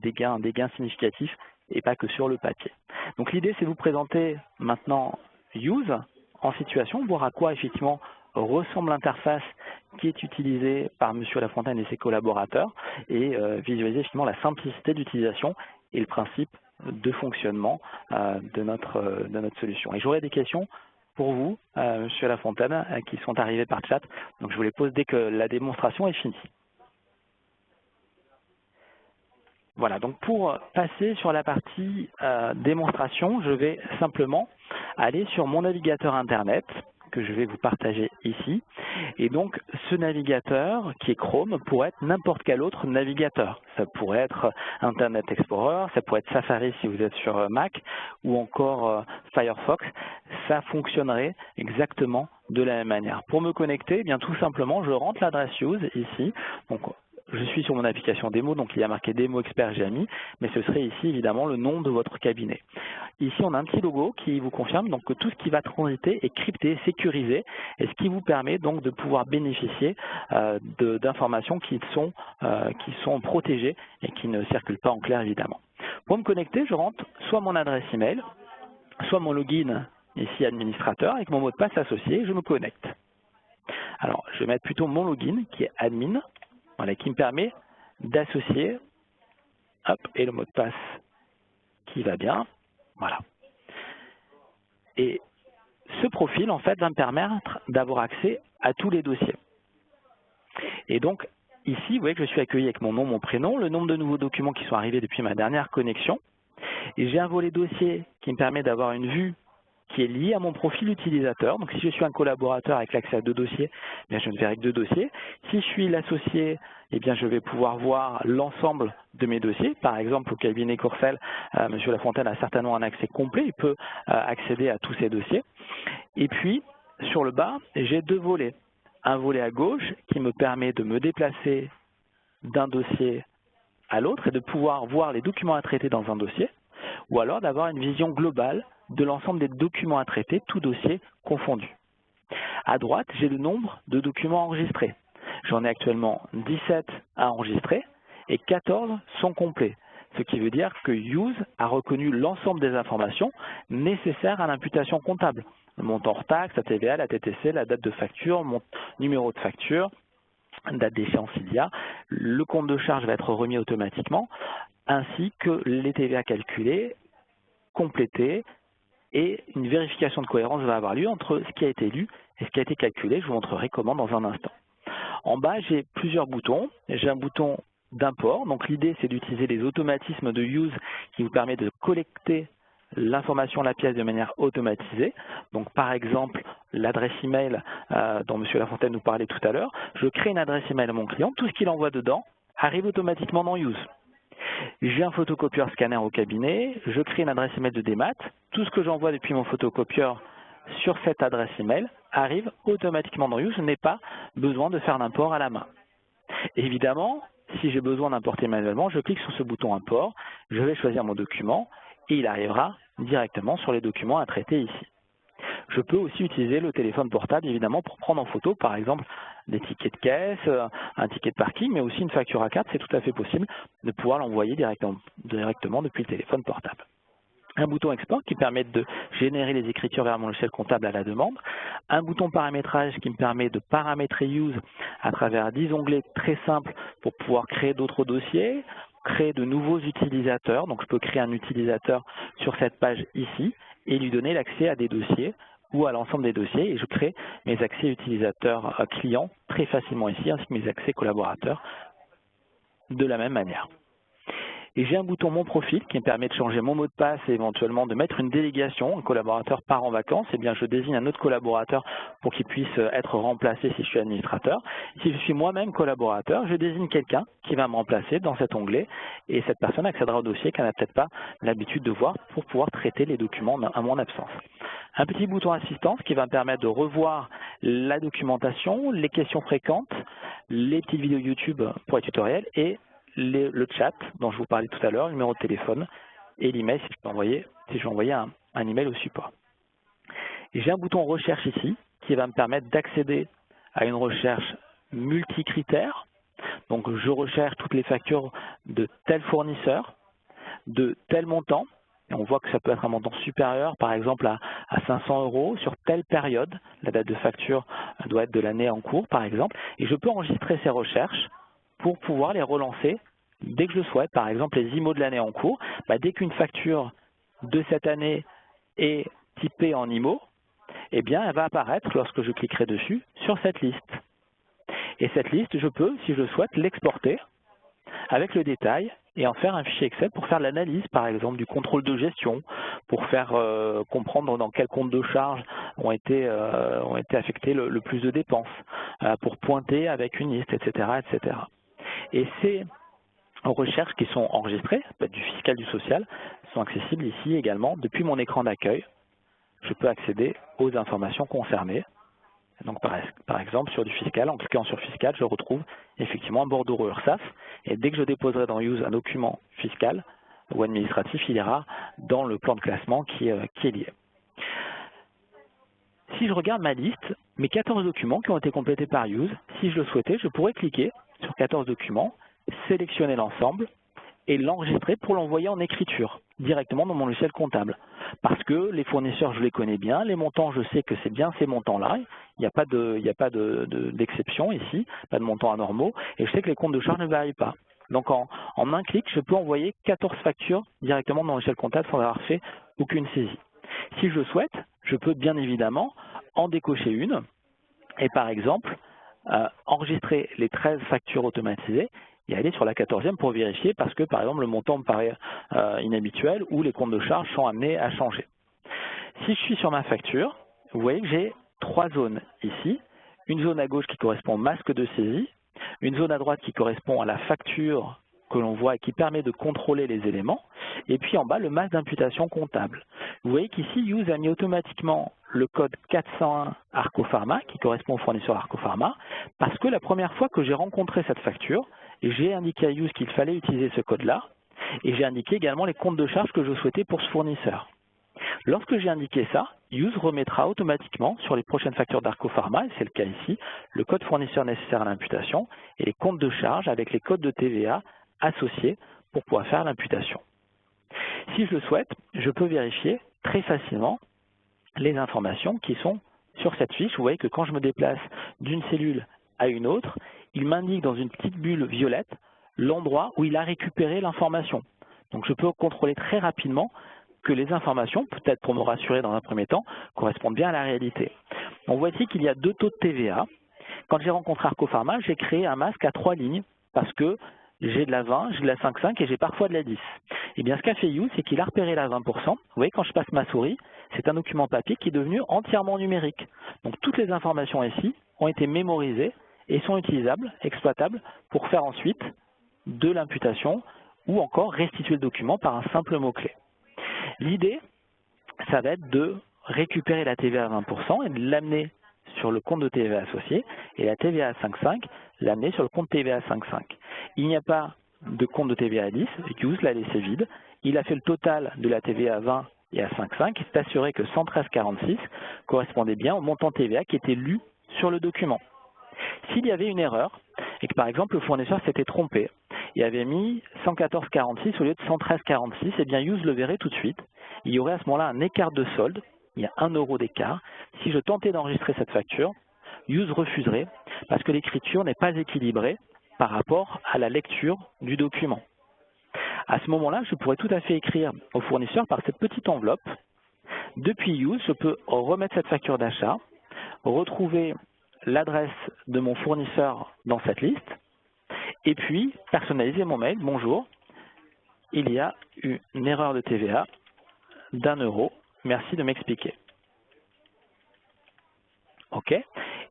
des gains significatifs et pas que sur le papier. Donc l'idée c'est de vous présenter maintenant Use en situation, voir à quoi effectivement ressemble l'interface qui est utilisée par M. Lafontaine et ses collaborateurs et visualiser effectivement la simplicité d'utilisation et le principe de fonctionnement de notre solution. Et j'aurai des questions pour vous, M. Lafontaine, qui sont arrivées par chat. Donc je vous les pose dès que la démonstration est finie. Voilà, donc pour passer sur la partie démonstration, je vais simplement aller sur mon navigateur Internet que je vais vous partager ici. Et donc, ce navigateur qui est Chrome pourrait être n'importe quel autre navigateur. Ça pourrait être Internet Explorer, ça pourrait être Safari si vous êtes sur Mac, ou encore Firefox. Ça fonctionnerait exactement de la même manière. Pour me connecter, eh bien tout simplement, je rentre l'adresse use ici. Donc, je suis sur mon application démo, donc il y a marqué démo expert Jamy, mais ce serait ici évidemment le nom de votre cabinet. Ici, on a un petit logo qui vous confirme donc que tout ce qui va transiter est crypté, sécurisé, et ce qui vous permet donc de pouvoir bénéficier d'informations qui sont protégées et qui ne circulent pas en clair évidemment. Pour me connecter, je rentre soit mon adresse email, soit mon login ici administrateur avec mon mot de passe associé, et je me connecte. Alors, je vais mettre plutôt mon login qui est admin. Voilà, qui me permet d'associer, hop, et le mot de passe qui va bien, voilà. Et ce profil, en fait, va me permettre d'avoir accès à tous les dossiers. Et donc, ici, vous voyez que je suis accueilli avec mon nom, mon prénom, le nombre de nouveaux documents qui sont arrivés depuis ma dernière connexion. Et j'ai un volet dossier qui me permet d'avoir une vue qui est lié à mon profil utilisateur. Donc, si je suis un collaborateur avec l'accès à 2 dossiers, eh bien, je ne verrai que 2 dossiers. Si je suis l'associé, eh bien, je vais pouvoir voir l'ensemble de mes dossiers. Par exemple, au cabinet Courcelles, M. Lafontaine a certainement un accès complet. Il peut accéder à tous ces dossiers. Et puis, sur le bas, j'ai 2 volets. Un volet à gauche qui me permet de me déplacer d'un dossier à l'autre et de pouvoir voir les documents à traiter dans un dossier, ou alors d'avoir une vision globale de l'ensemble des documents à traiter, tout dossier confondu. À droite, j'ai le nombre de documents enregistrés. J'en ai actuellement 17 à enregistrer et 14 sont complets, ce qui veut dire que Use a reconnu l'ensemble des informations nécessaires à l'imputation comptable. Le montant hors taxe, la TVA, la TTC, la date de facture, mon numéro de facture, date d'échéance s'il y a, le compte de charge va être remis automatiquement, ainsi que les TVA calculés, complétés, et une vérification de cohérence va avoir lieu entre ce qui a été lu et ce qui a été calculé. Je vous montrerai comment dans un instant. En bas, j'ai plusieurs boutons. J'ai un bouton d'import. Donc l'idée, c'est d'utiliser les automatismes de Use qui vous permet de collecter l'information de la pièce de manière automatisée. Donc par exemple, l'adresse email dont M. Lafontaine nous parlait tout à l'heure, je crée une adresse email à mon client. Tout ce qu'il envoie dedans arrive automatiquement dans Use. J'ai un photocopieur scanner au cabinet, je crée une adresse email de démat. Tout ce que j'envoie depuis mon photocopieur sur cette adresse email arrive automatiquement dans Use. Je n'ai pas besoin de faire l'import à la main. Évidemment, si j'ai besoin d'importer manuellement, je clique sur ce bouton import, je vais choisir mon document et il arrivera directement sur les documents à traiter ici. Je peux aussi utiliser le téléphone portable, évidemment, pour prendre en photo, par exemple, des tickets de caisse, un ticket de parking, mais aussi une facture à carte. C'est tout à fait possible de pouvoir l'envoyer directement depuis le téléphone portable. Un bouton export qui permet de générer les écritures vers mon logiciel comptable à la demande, un bouton paramétrage qui me permet de paramétrer Use à travers 10 onglets très simples pour pouvoir créer d'autres dossiers, créer de nouveaux utilisateurs. Donc je peux créer un utilisateur sur cette page ici et lui donner l'accès à des dossiers ou à l'ensemble des dossiers, et je crée mes accès utilisateurs clients très facilement ici, ainsi que mes accès collaborateurs de la même manière. Et j'ai un bouton Mon profil qui me permet de changer mon mot de passe et éventuellement de mettre une délégation. Un collaborateur part en vacances, eh bien je désigne un autre collaborateur pour qu'il puisse être remplacé si je suis administrateur. Si je suis moi-même collaborateur, je désigne quelqu'un qui va me remplacer dans cet onglet et cette personne accédera au dossier qu'elle n'a peut-être pas l'habitude de voir pour pouvoir traiter les documents à mon absence. Un petit bouton assistance qui va me permettre de revoir la documentation, les questions fréquentes, les petites vidéos YouTube pour les tutoriels et le chat dont je vous parlais tout à l'heure, le numéro de téléphone et l'email si je veux envoyer un email au support. J'ai un bouton recherche ici qui va me permettre d'accéder à une recherche multicritère. Donc je recherche toutes les factures de tel fournisseur, de tel montant. Et on voit que ça peut être un montant supérieur, par exemple à 500 € sur telle période. La date de facture doit être de l'année en cours, par exemple. Et je peux enregistrer ces recherches pour pouvoir les relancer dès que je le souhaite. Par exemple, les IMO de l'année en cours, dès qu'une facture de cette année est typée en IMO, eh bien, elle va apparaître lorsque je cliquerai dessus sur cette liste. Et cette liste, je peux, si je le souhaite, l'exporter avec le détail et en faire un fichier Excel pour faire l'analyse, par exemple, du contrôle de gestion, pour faire comprendre dans quel compte de charge ont été affectés le plus de dépenses, pour pointer avec une liste, etc., etc. Et ces recherches qui sont enregistrées, du fiscal, du social, sont accessibles ici également depuis mon écran d'accueil. Je peux accéder aux informations concernées. Donc par exemple, sur du fiscal, en cliquant sur fiscal, je retrouve effectivement un bordereau URSSAF. Et dès que je déposerai dans Use un document fiscal ou administratif, il ira dans le plan de classement qui est lié. Si je regarde ma liste, mes 14 documents qui ont été complétés par Use, si je le souhaitais, je pourrais cliquer sur 14 documents, sélectionner l'ensemble et l'enregistrer pour l'envoyer en écriture directement dans mon logiciel comptable. Parce que les fournisseurs, je les connais bien, les montants, je sais que c'est bien ces montants-là, il n'y a pas d'exception ici, pas de montants anormaux, et je sais que les comptes de charge ne varient pas. Donc en un clic, je peux envoyer 14 factures directement dans le logiciel comptable sans avoir fait aucune saisie. Si je le souhaite, je peux bien évidemment en décocher une et par exemple enregistrer les 13 factures automatisées et aller sur la 14e pour vérifier parce que, par exemple, le montant me paraît inhabituel ou les comptes de charge sont amenés à changer. Si je suis sur ma facture, vous voyez que j'ai 3 zones ici. Une zone à gauche qui correspond au masque de saisie, une zone à droite qui correspond à la facture que l'on voit et qui permet de contrôler les éléments, et puis en bas, le masque d'imputation comptable. Vous voyez qu'ici, Use a mis automatiquement le code 401 Arcopharma, qui correspond au fournisseur Arcopharma, parce que la première fois que j'ai rencontré cette facture, j'ai indiqué à Use qu'il fallait utiliser ce code-là, et j'ai indiqué également les comptes de charge que je souhaitais pour ce fournisseur. Lorsque j'ai indiqué ça, Use remettra automatiquement sur les prochaines factures d'Arcopharma, et c'est le cas ici, le code fournisseur nécessaire à l'imputation et les comptes de charge avec les codes de TVA associés pour pouvoir faire l'imputation. Si je le souhaite, je peux vérifier très facilement les informations qui sont sur cette fiche. Vous voyez que quand je me déplace d'une cellule à une autre, il m'indique dans une petite bulle violette l'endroit où il a récupéré l'information. Donc je peux contrôler très rapidement que les informations, peut-être pour me rassurer dans un premier temps, correspondent bien à la réalité. On voit ici qu'il y a 2 taux de TVA. Quand j'ai rencontré Arcopharma, j'ai créé un masque à 3 lignes parce que j'ai de la 20, j'ai de la 5,5 et j'ai parfois de la 10. Et bien ce qu'a fait Use, c'est qu'il a repéré la 20%. Vous voyez, quand je passe ma souris, c'est un document papier qui est devenu entièrement numérique. Donc toutes les informations ici ont été mémorisées et sont utilisables, exploitables, pour faire ensuite de l'imputation ou encore restituer le document par un simple mot-clé. L'idée, ça va être de récupérer la TVA à 20% et de l'amener sur le compte de TVA associé et la TVA à 5,5, l'amener sur le compte TVA à 5,5. Il n'y a pas de compte de TVA à 10, Use l'a laissé vide. Il a fait le total de la TVA à 20 et à 5.5, il s'est assuré que 113,46 correspondait bien au montant TVA qui était lu sur le document. S'il y avait une erreur, et que par exemple le fournisseur s'était trompé, et avait mis 114,46 au lieu de 113,46, eh bien Use le verrait tout de suite. Il y aurait à ce moment-là un écart de solde, il y a 1 € d'écart. Si je tentais d'enregistrer cette facture, Use refuserait parce que l'écriture n'est pas équilibrée par rapport à la lecture du document. À ce moment-là, je pourrais tout à fait écrire au fournisseur par cette petite enveloppe. Depuis Use, je peux remettre cette facture d'achat, retrouver l'adresse de mon fournisseur dans cette liste, et puis personnaliser mon mail. Bonjour, il y a une erreur de TVA d'1 €. Merci de m'expliquer. OK.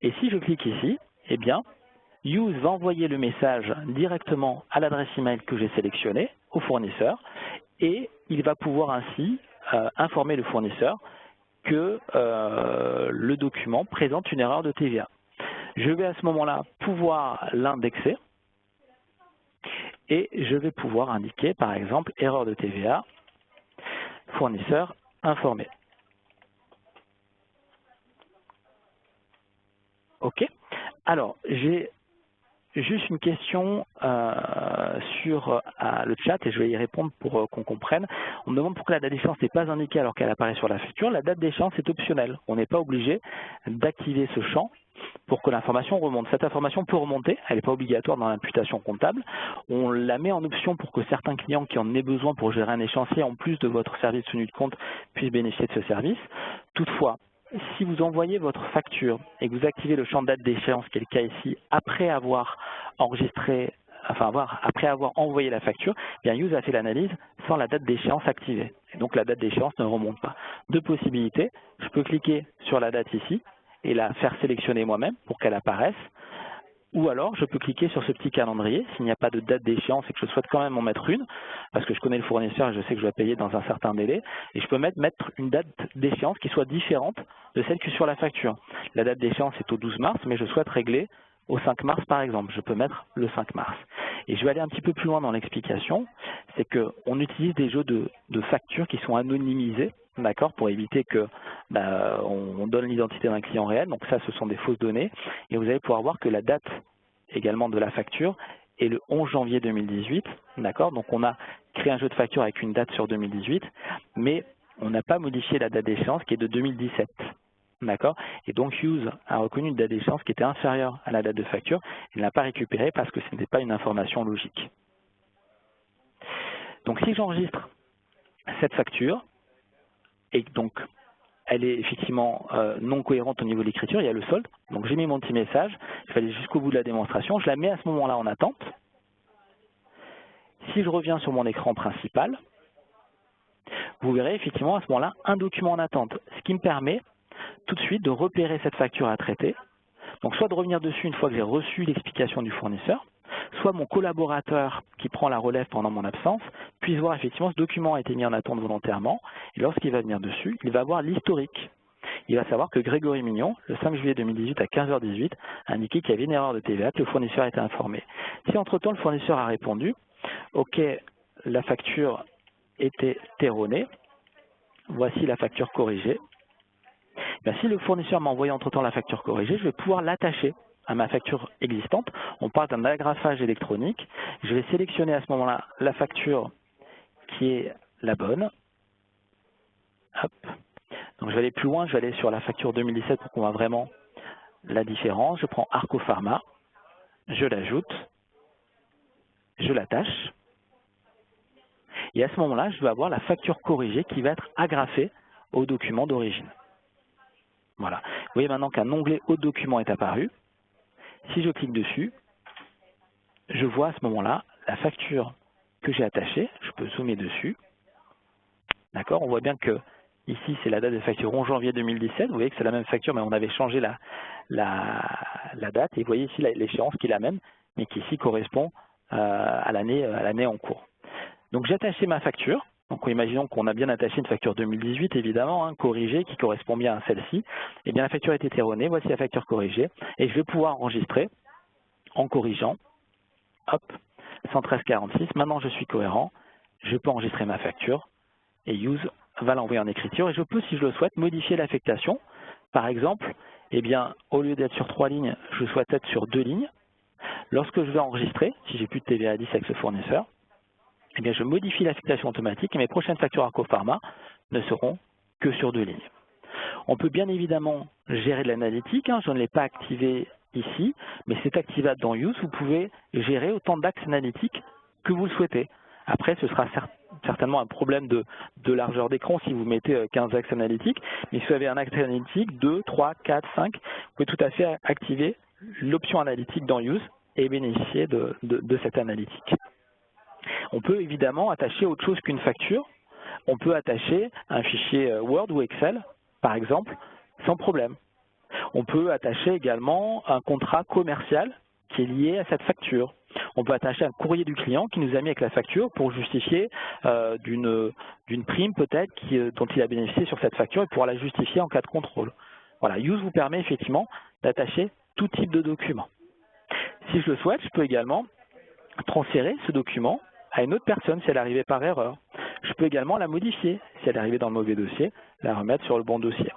Et si je clique ici, eh bien, Use va envoyer le message directement à l'adresse email que j'ai sélectionnée au fournisseur et il va pouvoir ainsi informer le fournisseur que le document présente une erreur de TVA. Je vais à ce moment-là pouvoir l'indexer et je vais pouvoir indiquer par exemple erreur de TVA, fournisseur informé. OK. Alors, j'ai juste une question sur le chat et je vais y répondre pour qu'on comprenne. On me demande pourquoi la date d'échéance n'est pas indiquée alors qu'elle apparaît sur la facture. La date d'échéance est optionnelle. On n'est pas obligé d'activer ce champ pour que l'information remonte. Cette information peut remonter, elle n'est pas obligatoire dans l'imputation comptable. On la met en option pour que certains clients qui en aient besoin pour gérer un échéancier en plus de votre service tenue de compte puissent bénéficier de ce service. Toutefois, si vous envoyez votre facture et que vous activez le champ date d'échéance, qui est le cas ici, après avoir enregistré, après avoir envoyé la facture, eh bien Use a fait l'analyse sans la date d'échéance activée. Et donc la date d'échéance ne remonte pas. Deux possibilités, je peux cliquer sur la date ici et la faire sélectionner moi-même pour qu'elle apparaisse. Ou alors, je peux cliquer sur ce petit calendrier, s'il n'y a pas de date d'échéance et que je souhaite quand même en mettre une, parce que je connais le fournisseur et je sais que je dois payer dans un certain délai, et je peux mettre une date d'échéance qui soit différente de celle qui est sur la facture. La date d'échéance est au 12 mars, mais je souhaite régler au 5 mars par exemple. Je peux mettre le 5 mars. Et je vais aller un petit peu plus loin dans l'explication, c'est qu'on utilise des jeux de factures qui sont anonymisés, d'accord, pour éviter que on donne l'identité d'un client réel. Donc ça, ce sont des fausses données. Et vous allez pouvoir voir que la date également de la facture est le 11 janvier 2018, d'accord. Donc on a créé un jeu de facture avec une date sur 2018, mais on n'a pas modifié la date d'échéance qui est de 2017. D'accord. Et donc Use a reconnu une date d'échéance qui était inférieure à la date de facture. Il ne l'a pas récupérée parce que ce n'était pas une information logique. Donc si j'enregistre cette facture, et donc elle est effectivement non cohérente au niveau de l'écriture, il y a le solde. Donc j'ai mis mon petit message, je vais aller jusqu'au bout de la démonstration, je la mets à ce moment-là en attente. Si je reviens sur mon écran principal, vous verrez effectivement à ce moment-là un document en attente, ce qui me permet tout de suite de repérer cette facture à traiter. Donc soit de revenir dessus une fois que j'ai reçu l'explication du fournisseur, soit mon collaborateur qui prend la relève pendant mon absence puisse voir effectivement ce document a été mis en attente volontairement, et lorsqu'il va venir dessus, il va voir l'historique. Il va savoir que Grégory Mignon, le 5 juillet 2018 à 15h18, a indiqué qu'il y avait une erreur de TVA, que le fournisseur a été informé. Si entre-temps le fournisseur a répondu « Ok, la facture était erronée, voici la facture corrigée », bien, si le fournisseur m'a envoyé entre-temps la facture corrigée, je vais pouvoir l'attacher à ma facture existante. On parle d'un agrafage électronique. Je vais sélectionner à ce moment-là la facture qui est la bonne. Hop. Donc je vais aller plus loin, je vais aller sur la facture 2017 pour qu'on voit vraiment la différence. Je prends Arco Pharma, je l'ajoute, je l'attache. Et à ce moment-là, je vais avoir la facture corrigée qui va être agrafée au document d'origine. Voilà. Vous voyez maintenant qu'un onglet Autre document est apparu. Si je clique dessus, je vois à ce moment-là la facture que j'ai attachée. Je peux zoomer dessus. D'accord. On voit bien que ici, c'est la date de facture 11 janvier 2017. Vous voyez que c'est la même facture, mais on avait changé la date. Et vous voyez ici l'échéance qui est la même, mais qui ici correspond à l'année en cours. Donc j'ai attaché ma facture. Donc imaginons qu'on a bien attaché une facture 2018, évidemment, corrigée, qui correspond bien à celle-ci. Eh bien la facture était erronée, voici la facture corrigée. Et je vais pouvoir enregistrer en corrigeant, hop, 113,46. Maintenant je suis cohérent, je peux enregistrer ma facture et Use va l'envoyer en écriture et je peux, si je le souhaite, modifier l'affectation. Par exemple, eh bien, au lieu d'être sur 3 lignes, je souhaite être sur 2 lignes. Lorsque je vais enregistrer, si j'ai plus de TVA 10 avec ce fournisseur, eh bien, je modifie l'affectation automatique et mes prochaines factures Arcofarma ne seront que sur 2 lignes. On peut bien évidemment gérer de l'analytique, je ne l'ai pas activé ici, mais c'est activable dans Use. Vous pouvez gérer autant d'axes analytiques que vous le souhaitez. Après, ce sera certainement un problème de largeur d'écran si vous mettez 15 axes analytiques, mais si vous avez un axe analytique, 2, 3, 4, 5, vous pouvez tout à fait activer l'option analytique dans Use et bénéficier de cette analytique. On peut évidemment attacher autre chose qu'une facture. On peut attacher un fichier Word ou Excel, par exemple, sans problème. On peut attacher également un contrat commercial qui est lié à cette facture. On peut attacher un courrier du client qui nous a mis avec la facture pour justifier d'une prime peut-être dont il a bénéficié sur cette facture et pouvoir la justifier en cas de contrôle. Voilà, Use vous permet effectivement d'attacher tout type de document. Si je le souhaite, je peux également transférer ce document à une autre personne si elle est arrivée par erreur. Je peux également la modifier si elle est arrivée dans le mauvais dossier, la remettre sur le bon dossier.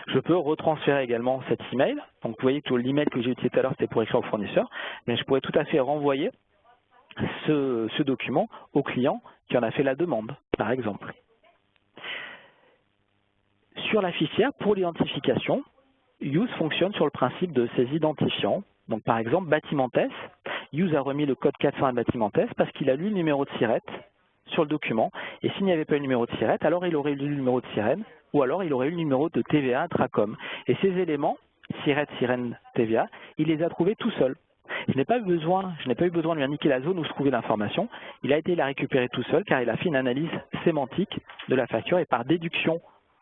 Je peux retransférer également cet email. Donc vous voyez que l'email que j'ai utilisé tout à l'heure, c'était pour écrire au fournisseur, mais je pourrais tout à fait renvoyer ce document au client qui en a fait la demande, par exemple. Sur la fichière, pour l'identification, Use fonctionne sur le principe de ses identifiants. Donc par exemple, Bâtimentes, Use a remis le code 400 à Bâtimentes parce qu'il a lu le numéro de SIRET sur le document. Et s'il n'y avait pas eu le numéro de SIRET, alors il aurait lu le numéro de sirène ou alors il aurait eu le numéro de TVA Intracom. Et ces éléments, SIRET, sirène, TVA, il les a trouvés tout seul. Je n'ai pas eu besoin de lui indiquer la zone où se trouvait l'information. Il a été la récupérer tout seul car il a fait une analyse sémantique de la facture et par déduction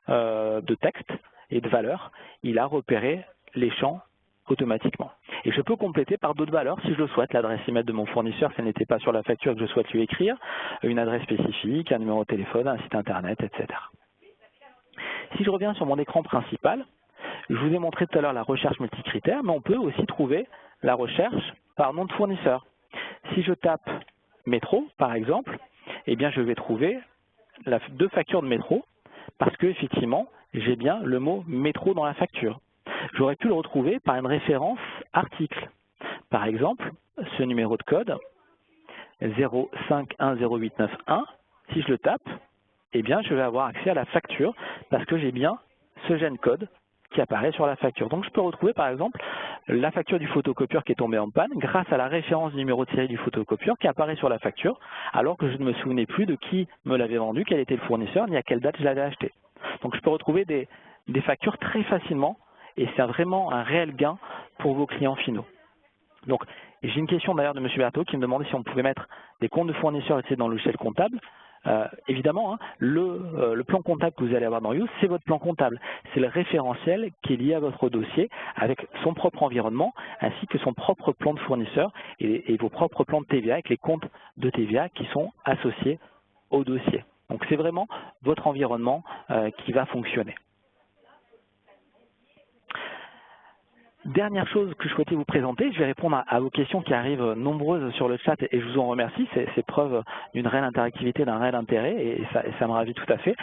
de texte et de valeur, il a repéré les champs automatiquement. Et je peux compléter par d'autres valeurs si je le souhaite, l'adresse email de mon fournisseur si elle n'était pas sur la facture et que je souhaite lui écrire, une adresse spécifique, un numéro de téléphone, un site internet, etc. Si je reviens sur mon écran principal, je vous ai montré tout à l'heure la recherche multicritère, mais on peut aussi trouver la recherche par nom de fournisseur. Si je tape métro, par exemple, eh bien je vais trouver deux factures de métro parce que effectivement, j'ai bien le mot métro dans la facture. J'aurais pu le retrouver par une référence article. Par exemple, ce numéro de code 0510891, si je le tape, eh bien, je vais avoir accès à la facture parce que j'ai bien ce GENCODE qui apparaît sur la facture. Donc, je peux retrouver, par exemple, la facture du photocopieur qui est tombée en panne grâce à la référence du numéro de série du photocopieur qui apparaît sur la facture, alors que je ne me souvenais plus de qui me l'avait vendu, quel était le fournisseur, ni à quelle date je l'avais acheté. Donc, je peux retrouver des factures très facilement et c'est vraiment un réel gain pour vos clients finaux. Donc, j'ai une question d'ailleurs de M. Berthaud qui me demandait si on pouvait mettre des comptes de fournisseurs dans le logiciel comptable. Évidemment, le plan comptable que vous allez avoir dans Use, c'est votre plan comptable. C'est le référentiel qui est lié à votre dossier avec son propre environnement ainsi que son propre plan de fournisseur et vos propres plans de TVA avec les comptes de TVA qui sont associés au dossier. Donc, c'est vraiment votre environnement qui va fonctionner. Dernière chose que je souhaitais vous présenter, je vais répondre à vos questions qui arrivent nombreuses sur le chat et je vous en remercie, c'est preuve d'une réelle interactivité, d'un réel intérêt et ça me ravit tout à fait.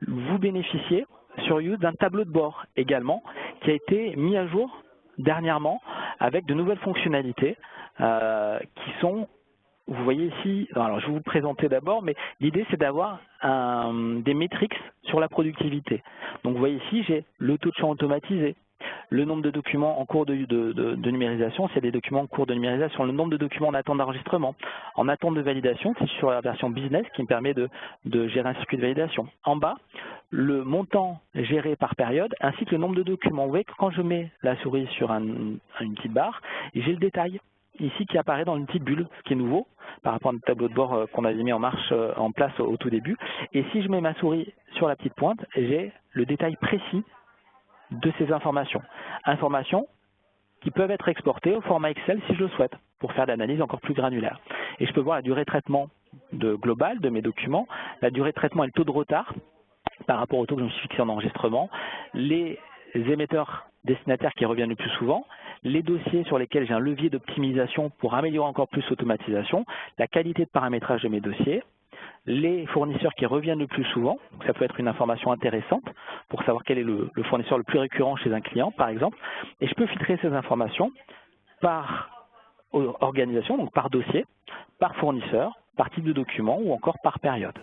Vous bénéficiez sur Use d'un tableau de bord également qui a été mis à jour dernièrement avec de nouvelles fonctionnalités qui sont, vous voyez ici, alors je vais vous le présenter d'abord, mais l'idée c'est d'avoir des métriques sur la productivité. Donc vous voyez ici, j'ai le taux de champ automatisé, le nombre de documents en cours de numérisation, s'il y a des documents en cours de numérisation, le nombre de documents en attente d'enregistrement, en attente de validation, c'est sur la version business qui me permet de gérer un circuit de validation. En bas, le montant géré par période ainsi que le nombre de documents. Vous voyez que quand je mets la souris sur une petite barre, j'ai le détail ici qui apparaît dans une petite bulle, ce qui est nouveau par rapport à notre tableau de bord qu'on avait mis en place au tout début. Et si je mets ma souris sur la petite pointe, j'ai le détail précis de ces informations. Informations qui peuvent être exportées au format Excel si je le souhaite, pour faire de l'analyse encore plus granulaire. Et je peux voir la durée de traitement globale de mes documents, la durée de traitement et le taux de retard par rapport au taux que je me suis fixé en enregistrement, les émetteurs destinataires qui reviennent le plus souvent, les dossiers sur lesquels j'ai un levier d'optimisation pour améliorer encore plus l'automatisation, la qualité de paramétrage de mes dossiers, les fournisseurs qui reviennent le plus souvent. Ça peut être une information intéressante pour savoir quel est le fournisseur le plus récurrent chez un client, par exemple. Et je peux filtrer ces informations par organisation, donc par dossier, par fournisseur, par type de document ou encore par période.